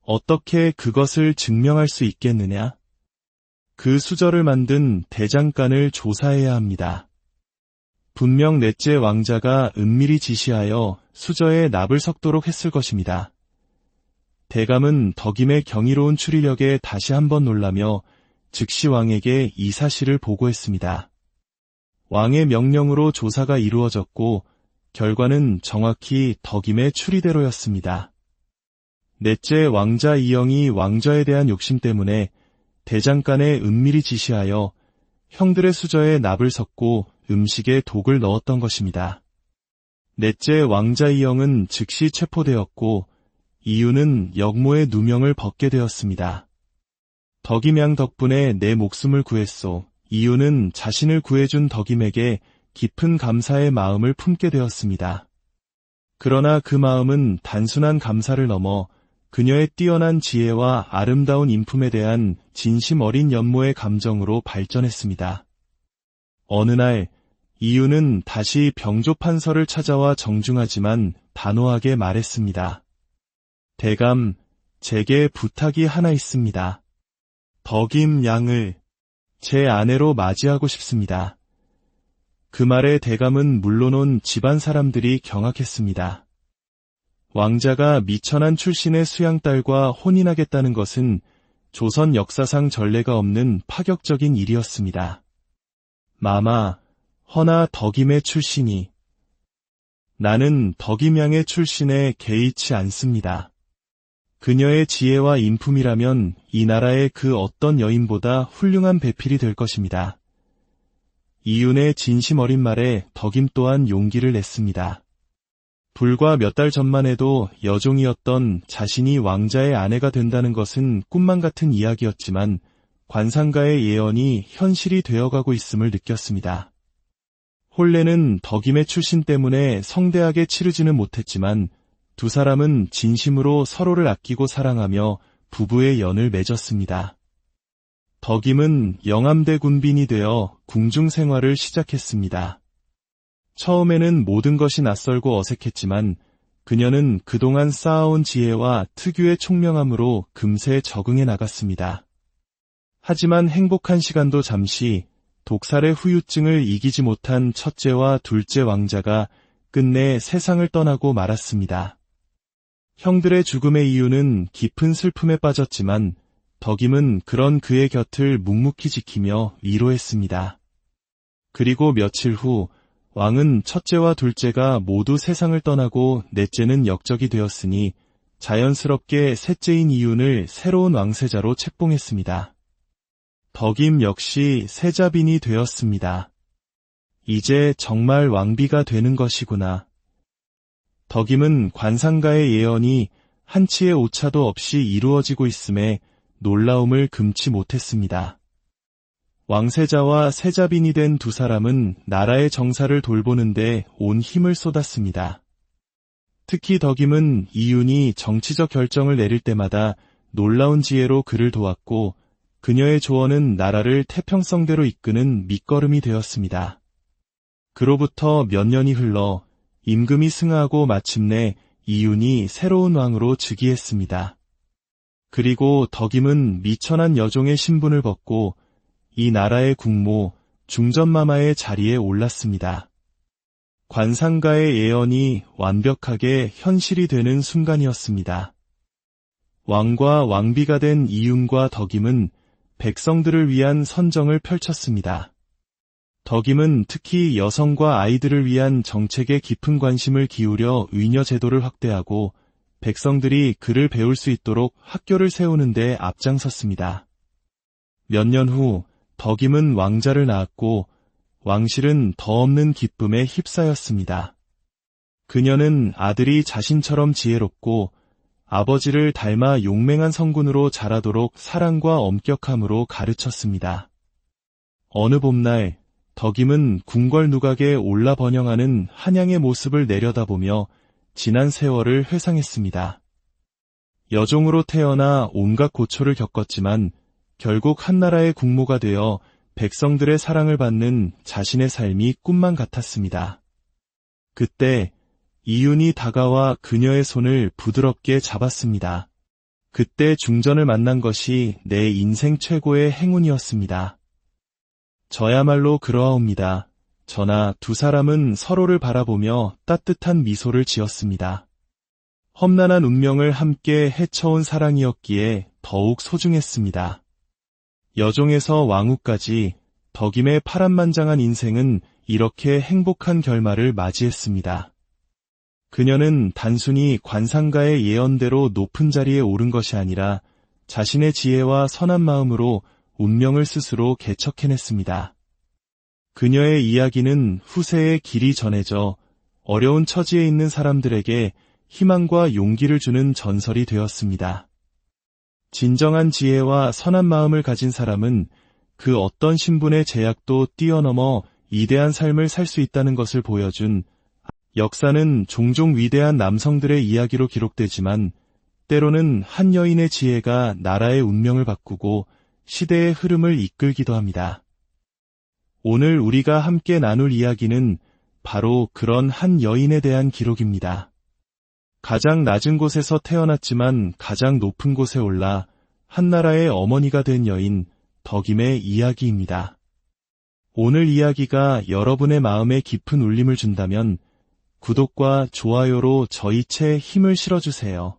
Speaker 1: 어떻게 그것을 증명할 수 있겠느냐? 그 수저를 만든 대장간을 조사해야 합니다. 분명 넷째 왕자가 은밀히 지시하여 수저에 납을 섞도록 했을 것입니다. 대감은 덕임의 경이로운 추리력에 다시 한번 놀라며 즉시 왕에게 이 사실을 보고했습니다. 왕의 명령으로 조사가 이루어졌고 결과는 정확히 덕임의 추리대로였습니다. 넷째 왕자 이영이 왕좌에 대한 욕심 때문에 대장간에 은밀히 지시하여 형들의 수저에 납을 섞고 음식에 독을 넣었던 것입니다. 넷째 왕자 이영은 즉시 체포되었고 이유는 역모의 누명을 벗게 되었습니다. 덕임양 덕분에 내 목숨을 구했소. 이유는 자신을 구해준 덕임에게 깊은 감사의 마음을 품게 되었습니다. 그러나 그 마음은 단순한 감사를 넘어 그녀의 뛰어난 지혜와 아름다운 인품에 대한 진심 어린 연모의 감정으로 발전했습니다. 어느 날 이유는 다시 병조판서를 찾아와 정중하지만 단호하게 말했습니다. 대감, 제게 부탁이 하나 있습니다. 덕임 양을 제 아내로 맞이하고 싶습니다. 그 말에 대감은 물론은 집안 사람들이 경악했습니다. 왕자가 미천한 출신의 수양딸과 혼인하겠다는 것은 조선 역사상 전례가 없는 파격적인 일이었습니다. 마마, 허나 덕임의 출신이 나는 덕임양의 출신에 개의치 않습니다. 그녀의 지혜와 인품이라면 이 나라의 그 어떤 여인보다 훌륭한 배필이 될 것입니다. 이윤의 진심 어린 말에 덕임 또한 용기를 냈습니다. 불과 몇 달 전만 해도 여종이었던 자신이 왕자의 아내가 된다는 것은 꿈만 같은 이야기였지만 관상가의 예언이 현실이 되어가고 있음을 느꼈습니다. 혼례는 덕임의 출신 때문에 성대하게 치르지는 못했지만 두 사람은 진심으로 서로를 아끼고 사랑하며 부부의 연을 맺었습니다. 덕임은 영암대 군빈이 되어 궁중 생활을 시작했습니다. 처음에는 모든 것이 낯설고 어색했지만 그녀는 그동안 쌓아온 지혜와 특유의 총명함으로 금세 적응해 나갔습니다. 하지만 행복한 시간도 잠시 독살의 후유증을 이기지 못한 첫째와 둘째 왕자가 끝내 세상을 떠나고 말았습니다. 형들의 죽음의 이유는 깊은 슬픔에 빠졌지만 덕임은 그런 그의 곁을 묵묵히 지키며 위로했습니다. 그리고 며칠 후 왕은 첫째와 둘째가 모두 세상을 떠나고 넷째는 역적이 되었으니 자연스럽게 셋째인 이윤을 새로운 왕세자로 책봉했습니다. 덕임 역시 세자빈이 되었습니다. 이제 정말 왕비가 되는 것이구나. 덕임은 관상가의 예언이 한치의 오차도 없이 이루어지고 있음에 놀라움을 금치 못했습니다. 왕세자와 세자빈이 된 두 사람은 나라의 정사를 돌보는데 온 힘을 쏟았습니다. 특히 덕임은 이윤이 정치적 결정을 내릴 때마다 놀라운 지혜로 그를 도왔고 그녀의 조언은 나라를 태평성대로 이끄는 밑거름이 되었습니다. 그로부터 몇 년이 흘러 임금이 승하하고 마침내 이윤이 새로운 왕으로 즉위했습니다. 그리고 덕임은 미천한 여종의 신분을 벗고 이 나라의 국모 중전마마의 자리에 올랐습니다. 관상가의 예언이 완벽하게 현실이 되는 순간이었습니다. 왕과 왕비가 된 이윤과 덕임은 백성들을 위한 선정을 펼쳤습니다. 덕임은 특히 여성과 아이들을 위한 정책에 깊은 관심을 기울여 의녀 제도를 확대하고 백성들이 글을 배울 수 있도록 학교를 세우는 데 앞장섰습니다. 몇 년 후 덕임은 왕자를 낳았고 왕실은 더 없는 기쁨에 휩싸였습니다. 그녀는 아들이 자신처럼 지혜롭고 아버지를 닮아 용맹한 성군으로 자라도록 사랑과 엄격함으로 가르쳤습니다. 어느 봄날 덕임은 궁궐누각에 올라 번영하는 한양의 모습을 내려다보며 지난 세월을 회상했습니다. 여종으로 태어나 온갖 고초를 겪었지만 결국 한나라의 국모가 되어 백성들의 사랑을 받는 자신의 삶이 꿈만 같았습니다. 그때 이윤이 다가와 그녀의 손을 부드럽게 잡았습니다. 그때 중전을 만난 것이 내 인생 최고의 행운이었습니다. 저야말로 그러하옵니다. 저나 두 사람은 서로를 바라보며 따뜻한 미소를 지었습니다. 험난한 운명을 함께 헤쳐온 사랑이었기에 더욱 소중했습니다. 여종에서 왕후까지 덕임의 파란만장한 인생은 이렇게 행복한 결말을 맞이했습니다. 그녀는 단순히 관상가의 예언대로 높은 자리에 오른 것이 아니라 자신의 지혜와 선한 마음으로 운명을 스스로 개척해냈습니다. 그녀의 이야기는 후세에 길이 전해져 어려운 처지에 있는 사람들에게 희망과 용기를 주는 전설이 되었습니다. 진정한 지혜와 선한 마음을 가진 사람은 그 어떤 신분의 제약도 뛰어넘어 위대한 삶을 살 수 있다는 것을 보여준 역사는 종종 위대한 남성들의 이야기로 기록되지만 때로는 한 여인의 지혜가 나라의 운명을 바꾸고 시대의 흐름을 이끌기도 합니다. 오늘 우리가 함께 나눌 이야기는 바로 그런 한 여인에 대한 기록입니다. 가장 낮은 곳에서 태어났지만 가장 높은 곳에 올라 한나라의 어머니가 된 여인 덕임의 이야기입니다. 오늘 이야기가 여러분의 마음에 깊은 울림을 준다면 구독과 좋아요로 저희 채 힘을 실어주세요.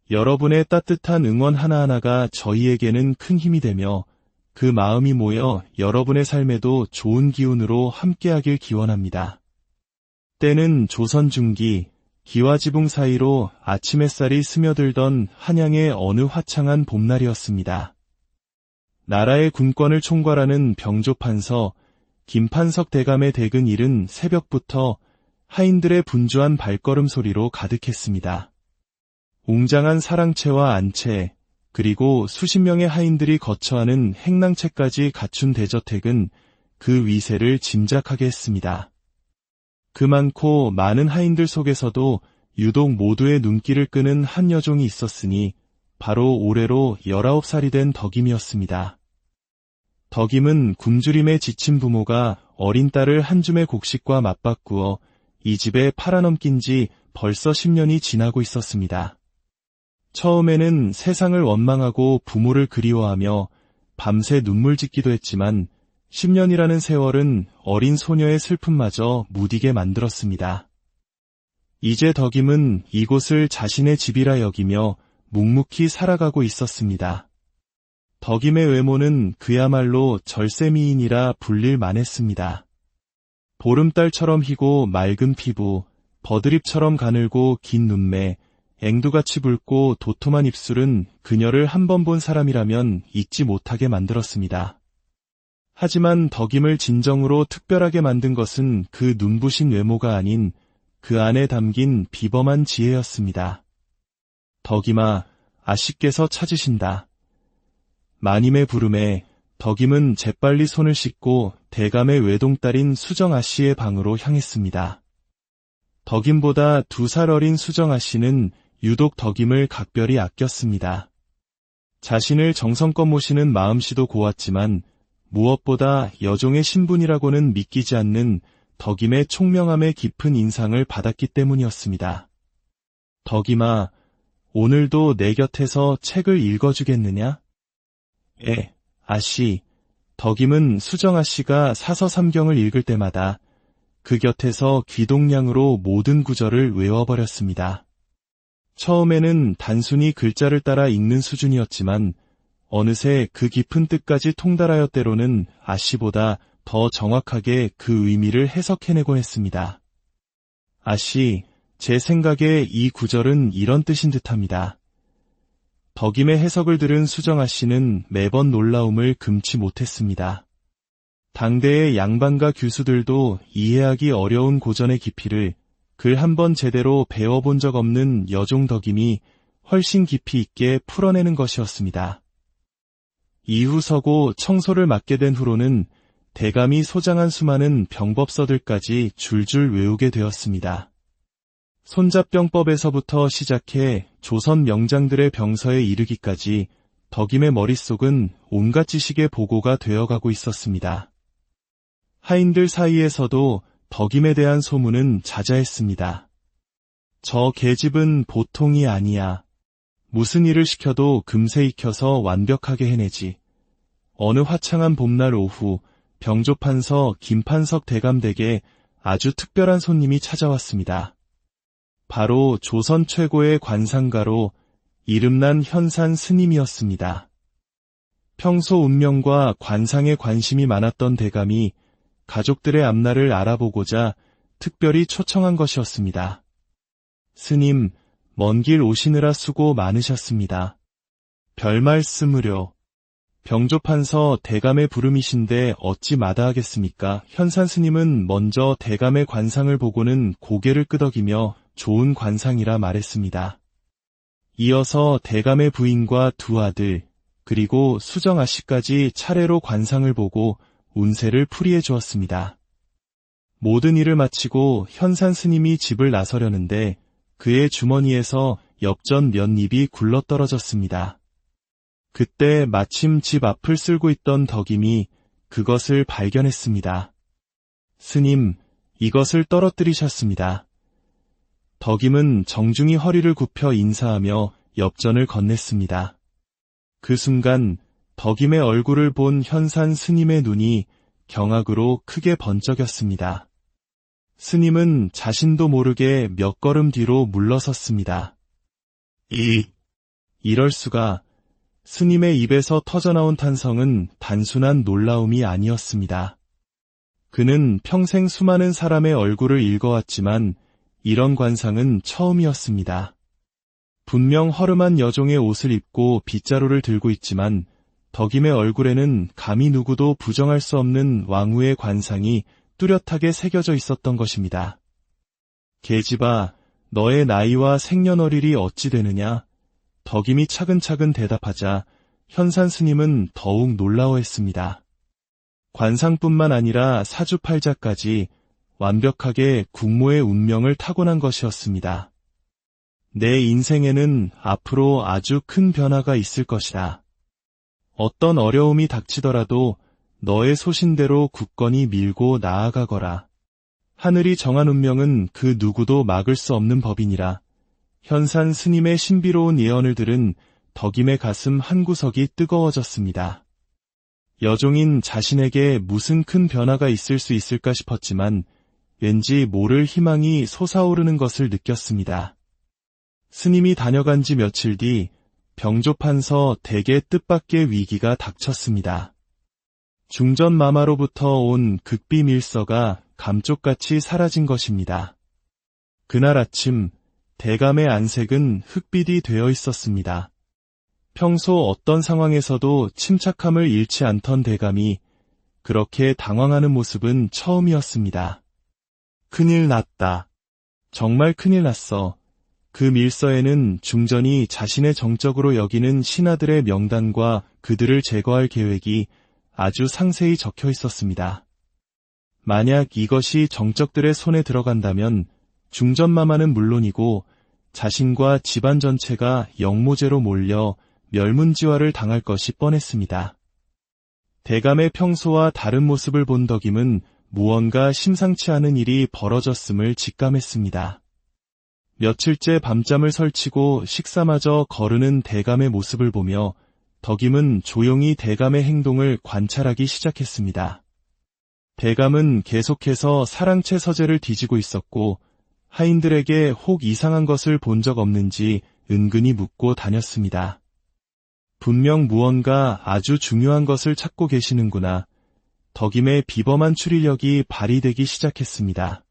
Speaker 1: 여러분의 따뜻한 응원 하나하나가 저희에게는 큰 힘이 되며 그 마음이 모여 여러분의 삶에도 좋은 기운으로 함께하길 기원합니다. 때는 조선 중기 기와 지붕 사이로 아침 햇살이 스며들던 한양의 어느 화창한 봄날이었습니다. 나라의 군권을 총괄하는 병조판서 김판석 대감의 댁은 이른 새벽부터 하인들의 분주한 발걸음 소리로 가득했습니다. 웅장한 사랑채와 안채, 그리고 수십 명의 하인들이 거처하는 행랑채까지 갖춘 대저택은 그 위세를 짐작하게 했습니다. 그 많고 많은 하인들 속에서도 유독 모두의 눈길을 끄는 한 여종이 있었으니 바로 올해로 19살이 된 덕임이었습니다. 덕임은 굶주림에 지친 부모가 어린 딸을 한 줌의 곡식과 맞바꾸어 이 집에 팔아넘긴 지 벌써 10년이 지나고 있었습니다. 처음에는 세상을 원망하고 부모를 그리워하며 밤새 눈물 짓기도 했지만 10년이라는 세월은 어린 소녀의 슬픔마저 무디게 만들었습니다. 이제 덕임은 이곳을 자신의 집이라 여기며 묵묵히 살아가고 있었습니다. 덕임의 외모는 그야말로 절세미인이라 불릴 만했습니다. 보름달처럼 희고 맑은 피부, 버드립처럼 가늘고 긴 눈매, 앵두같이 붉고 도톰한 입술은 그녀를 한 번 본 사람이라면 잊지 못하게 만들었습니다. 하지만 덕임을 진정으로 특별하게 만든 것은 그 눈부신 외모가 아닌 그 안에 담긴 비범한 지혜였습니다. 덕임아, 아씨께서 찾으신다. 마님의 부름에 덕임은 재빨리 손을 씻고 대감의 외동딸인 수정 아씨의 방으로 향했습니다. 덕임보다 2살 어린 수정 아씨는 유독 덕임을 각별히 아꼈습니다. 자신을 정성껏 모시는 마음씨도 고왔지만 무엇보다 여종의 신분이라고는 믿기지 않는 덕임의 총명함에 깊은 인상을 받았기 때문이었습니다. 덕임아, 오늘도 내 곁에서 책을 읽어주겠느냐? 아씨. 덕임은 수정 아씨가 사서 삼경을 읽을 때마다 그 곁에서 귀동냥으로 모든 구절을 외워버렸습니다. 처음에는 단순히 글자를 따라 읽는 수준이었지만 어느새 그 깊은 뜻까지 통달하여 때로는 아씨보다 더 정확하게 그 의미를 해석해내곤 했습니다. 아씨, 제 생각에 이 구절은 이런 뜻인 듯합니다. 덕임의 해석을 들은 수정 아씨는 매번 놀라움을 금치 못했습니다. 당대의 양반가 교수들도 이해하기 어려운 고전의 깊이를 글 한 번 제대로 배워본 적 없는 여종 덕임이 훨씬 깊이 있게 풀어내는 것이었습니다. 이후 서고 청소를 맡게 된 후로는 대감이 소장한 수많은 병법서들까지 줄줄 외우게 되었습니다. 손자병법에서부터 시작해 조선 명장들의 병서에 이르기까지 덕임의 머릿속은 온갖 지식의 보고가 되어가고 있었습니다. 하인들 사이에서도 덕임에 대한 소문은 자자했습니다. 저 계집은 보통이 아니야. 무슨 일을 시켜도 금세 익혀서 완벽하게 해내지. 어느 화창한 봄날 오후 병조판서 김판석 대감댁에 아주 특별한 손님이 찾아왔습니다. 바로 조선 최고의 관상가로 이름난 현산 스님이었습니다. 평소 운명과 관상에 관심이 많았던 대감이 가족들의 앞날을 알아보고자 특별히 초청한 것이었습니다. 스님, 먼 길 오시느라 수고 많으셨습니다. 별 말씀을요. 병조판서 대감의 부름이신데 어찌 마다하겠습니까? 현산 스님은 먼저 대감의 관상을 보고는 고개를 끄덕이며 좋은 관상이라 말했습니다. 이어서 대감의 부인과 두 아들, 그리고 수정 아씨까지 차례로 관상을 보고 운세를 풀이해 주었습니다. 모든 일을 마치고 현산 스님이 집을 나서려는데 그의 주머니에서 엽전 몇 입이 굴러떨어졌습니다. 그때 마침 집 앞을 쓸고 있던 덕임이 그것을 발견했습니다. 스님, 이것을 떨어뜨리셨습니다. 덕임은 정중히 허리를 굽혀 인사하며 엽전을 건넸습니다. 그 순간 덕임의 얼굴을 본 현산 스님의 눈이 경악으로 크게 번쩍였습니다. 스님은 자신도 모르게 몇 걸음 뒤로 물러섰습니다. 이럴 수가. 스님의 입에서 터져나온 탄성은 단순한 놀라움이 아니었습니다. 그는 평생 수많은 사람의 얼굴을 읽어왔지만 이런 관상은 처음이었습니다. 분명 허름한 여종의 옷을 입고 빗자루를 들고 있지만 덕임의 얼굴에는 감히 누구도 부정할 수 없는 왕후의 관상이 뚜렷하게 새겨져 있었던 것입니다. 계집아, 너의 나이와 생년월일이 어찌 되느냐? 덕임이 차근차근 대답하자 현산 스님은 더욱 놀라워했습니다. 관상뿐만 아니라 사주팔자까지 완벽하게 국모의 운명을 타고난 것이었습니다. 내 인생에는 앞으로 아주 큰 변화가 있을 것이다. 어떤 어려움이 닥치더라도 너의 소신대로 굳건히 밀고 나아가거라. 하늘이 정한 운명은 그 누구도 막을 수 없는 법이니라. 현산 스님의 신비로운 예언을 들은 덕임의 가슴 한구석이 뜨거워졌습니다. 여종인 자신에게 무슨 큰 변화가 있을 수 있을까 싶었지만 왠지 모를 희망이 솟아오르는 것을 느꼈습니다. 스님이 다녀간 지 며칠 뒤 병조판서 댁의 뜻밖의 위기가 닥쳤습니다. 중전마마로부터 온 극비 밀서가 감쪽같이 사라진 것입니다. 그날 아침 대감의 안색은 흑빛이 되어 있었습니다. 평소 어떤 상황에서도 침착함을 잃지 않던 대감이 그렇게 당황하는 모습은 처음이었습니다. 큰일 났다. 정말 큰일 났어. 그 밀서에는 중전이 자신의 정적으로 여기는 신하들의 명단과 그들을 제거할 계획이 아주 상세히 적혀 있었습니다. 만약 이것이 정적들의 손에 들어간다면 중전마마는 물론이고 자신과 집안 전체가 영모제로 몰려 멸문지화를 당할 것이 뻔했습니다. 대감의 평소와 다른 모습을 본 덕임은 무언가 심상치 않은 일이 벌어졌음을 직감했습니다. 며칠째 밤잠을 설치고 식사마저 거르는 대감의 모습을 보며 덕임은 조용히 대감의 행동을 관찰하기 시작했습니다. 대감은 계속해서 사랑채 서재를 뒤지고 있었고 하인들에게 혹 이상한 것을 본 적 없는지 은근히 묻고 다녔습니다. 분명 무언가 아주 중요한 것을 찾고 계시는구나. 덕임의 비범한 추리력이 발휘되기 시작했습니다.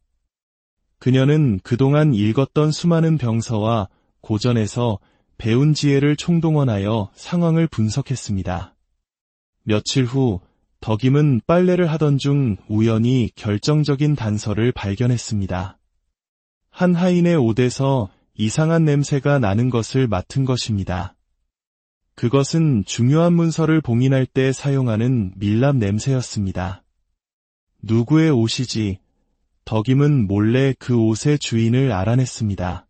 Speaker 1: 그녀는 그동안 읽었던 수많은 병서와 고전에서 배운 지혜를 총동원하여 상황을 분석했습니다. 며칠 후 덕임은 빨래를 하던 중 우연히 결정적인 단서를 발견했습니다. 한 하인의 옷에서 이상한 냄새가 나는 것을 맡은 것입니다. 그것은 중요한 문서를 봉인할 때 사용하는 밀랍 냄새였습니다. 누구의 옷이지? 덕임은 몰래 그 옷의 주인을 알아냈습니다.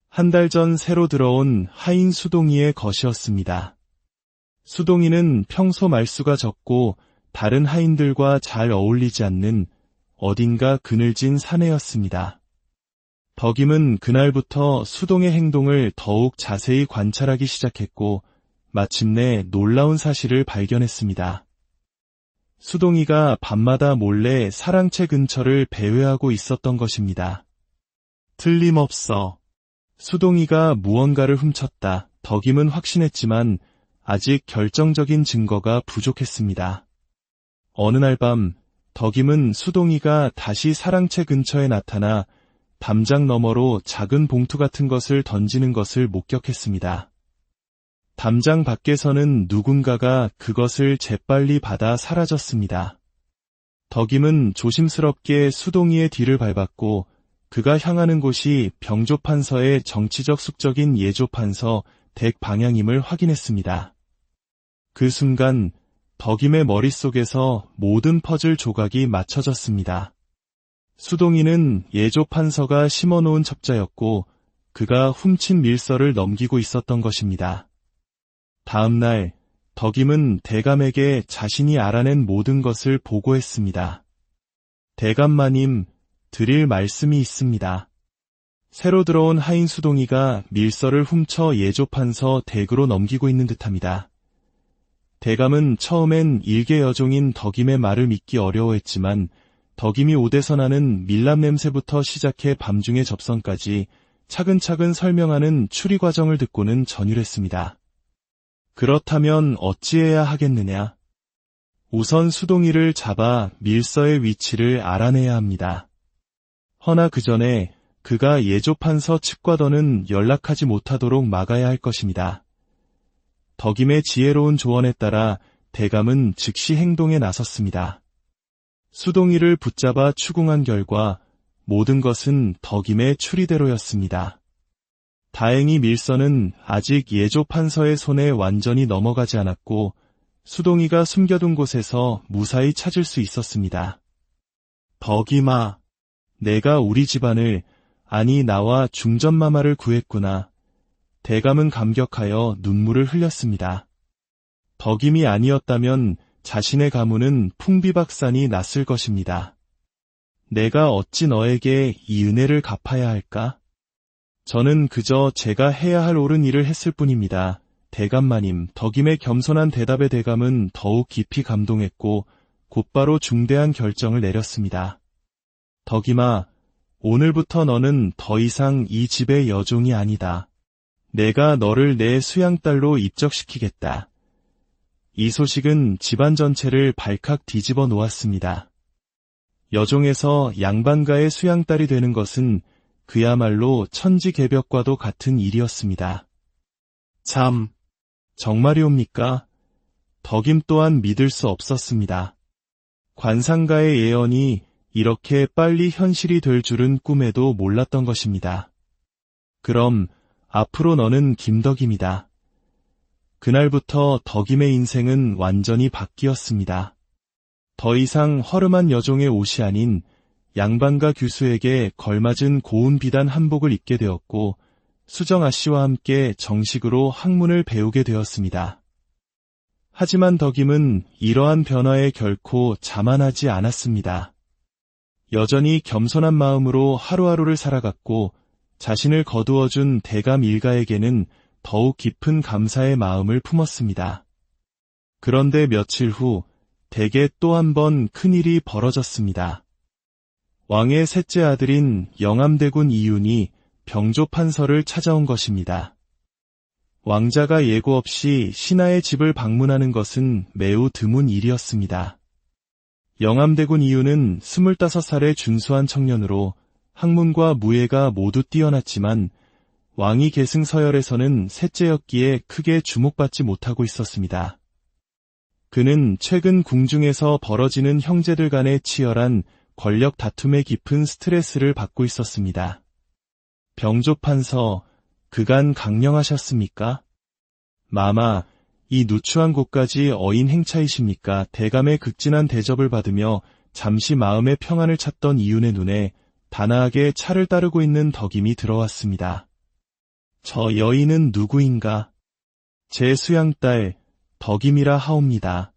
Speaker 1: 한 달 전 새로 들어온 하인 수동이의 것이었습니다. 수동이는 평소 말수가 적고 다른 하인들과 잘 어울리지 않는 어딘가 그늘진 사내였습니다. 덕임은 그날부터 수동의 행동을 더욱 자세히 관찰하기 시작했고 마침내 놀라운 사실을 발견했습니다. 수동이가 밤마다 몰래 사랑채 근처를 배회하고 있었던 것입니다. 틀림없어. 수동이가 무언가를 훔쳤다. 덕임은 확신했지만 아직 결정적인 증거가 부족했습니다. 어느 날 밤 덕임은 수동이가 다시 사랑채 근처에 나타나 담장 너머로 작은 봉투 같은 것을 던지는 것을 목격했습니다. 담장 밖에서는 누군가가 그것을 재빨리 받아 사라졌습니다. 덕임은 조심스럽게 수동이의 뒤를 밟았고 그가 향하는 곳이 병조판서의 정치적 숙적인 예조판서 댁 방향임을 확인했습니다. 그 순간 덕임의 머릿속에서 모든 퍼즐 조각이 맞춰졌습니다. 수동이는 예조판서가 심어놓은 첩자였고 그가 훔친 밀서를 넘기고 있었던 것입니다. 다음 날 덕임은 대감에게 자신이 알아낸 모든 것을 보고했습니다. 대감마님, 드릴 말씀이 있습니다. 새로 들어온 하인 수동이가 밀서를 훔쳐 예조판서 댁으로 넘기고 있는 듯합니다. 대감은 처음엔 일개 여종인 덕임의 말을 믿기 어려워했지만 덕임이 옷에서 나는 밀랍 냄새부터 시작해 밤중의 접선까지 차근차근 설명하는 추리 과정을 듣고는 전율했습니다. 그렇다면 어찌해야 하겠느냐? 우선 수동이를 잡아 밀서의 위치를 알아내야 합니다. 허나 그 전에 그가 예조판서 측과 더는 연락하지 못하도록 막아야 할 것입니다. 덕임의 지혜로운 조언에 따라 대감은 즉시 행동에 나섰습니다. 수동이를 붙잡아 추궁한 결과 모든 것은 덕임의 추리대로였습니다. 다행히 밀서는 아직 예조판서의 손에 완전히 넘어가지 않았고 수동이가 숨겨둔 곳에서 무사히 찾을 수 있었습니다. 덕임아, 내가 우리 집안을, 아니 나와 중전마마를 구했구나. 대감은 감격하여 눈물을 흘렸습니다. 덕임이 아니었다면 자신의 가문은 풍비박산이 났을 것입니다. 내가 어찌 너에게 이 은혜를 갚아야 할까? 저는 그저 제가 해야 할 옳은 일을 했을 뿐입니다. 대감마님, 덕임의 겸손한 대답에 대감은 더욱 깊이 감동했고 곧바로 중대한 결정을 내렸습니다. 덕임아, 오늘부터 너는 더 이상 이 집의 여종이 아니다. 내가 너를 내 수양딸로 입적시키겠다. 이 소식은 집안 전체를 발칵 뒤집어 놓았습니다. 여종에서 양반가의 수양딸이 되는 것은 그야말로 천지개벽과도 같은 일이었습니다. 참, 정말이옵니까? 덕임 또한 믿을 수 없었습니다. 관상가의 예언이 이렇게 빨리 현실이 될 줄은 꿈에도 몰랐던 것입니다. 그럼 앞으로 너는 김덕임이다. 그날부터 덕임의 인생은 완전히 바뀌었습니다. 더 이상 허름한 여종의 옷이 아닌 양반가 규수에게 걸맞은 고운 비단 한복을 입게 되었고 수정 아씨와 함께 정식으로 학문을 배우게 되었습니다. 하지만 덕임은 이러한 변화에 결코 자만하지 않았습니다. 여전히 겸손한 마음으로 하루하루를 살아갔고 자신을 거두어준 대감 일가에게는 더욱 깊은 감사의 마음을 품었습니다. 그런데 며칠 후 댁에 또 한 번 큰일이 벌어졌습니다. 왕의 셋째 아들인 영암대군 이윤이 병조판서를 찾아온 것입니다. 왕자가 예고 없이 신하의 집을 방문하는 것은 매우 드문 일이었습니다. 영암대군 이윤은 25살의 준수한 청년으로 학문과 무예가 모두 뛰어났지만 왕위 계승 서열에서는 셋째였기에 크게 주목받지 못하고 있었습니다. 그는 최근 궁중에서 벌어지는 형제들 간의 치열한 권력 다툼에 깊은 스트레스를 받고 있었습니다. 병조판서, 그간 강령하셨습니까? 마마, 이 누추한 곳까지 어인 행차이십니까? 대감의 극진한 대접을 받으며 잠시 마음의 평안을 찾던 이윤의 눈에 단아하게 차를 따르고 있는 덕임이 들어왔습니다. 저 여인은 누구인가? 제 수양딸 덕임이라 하옵니다.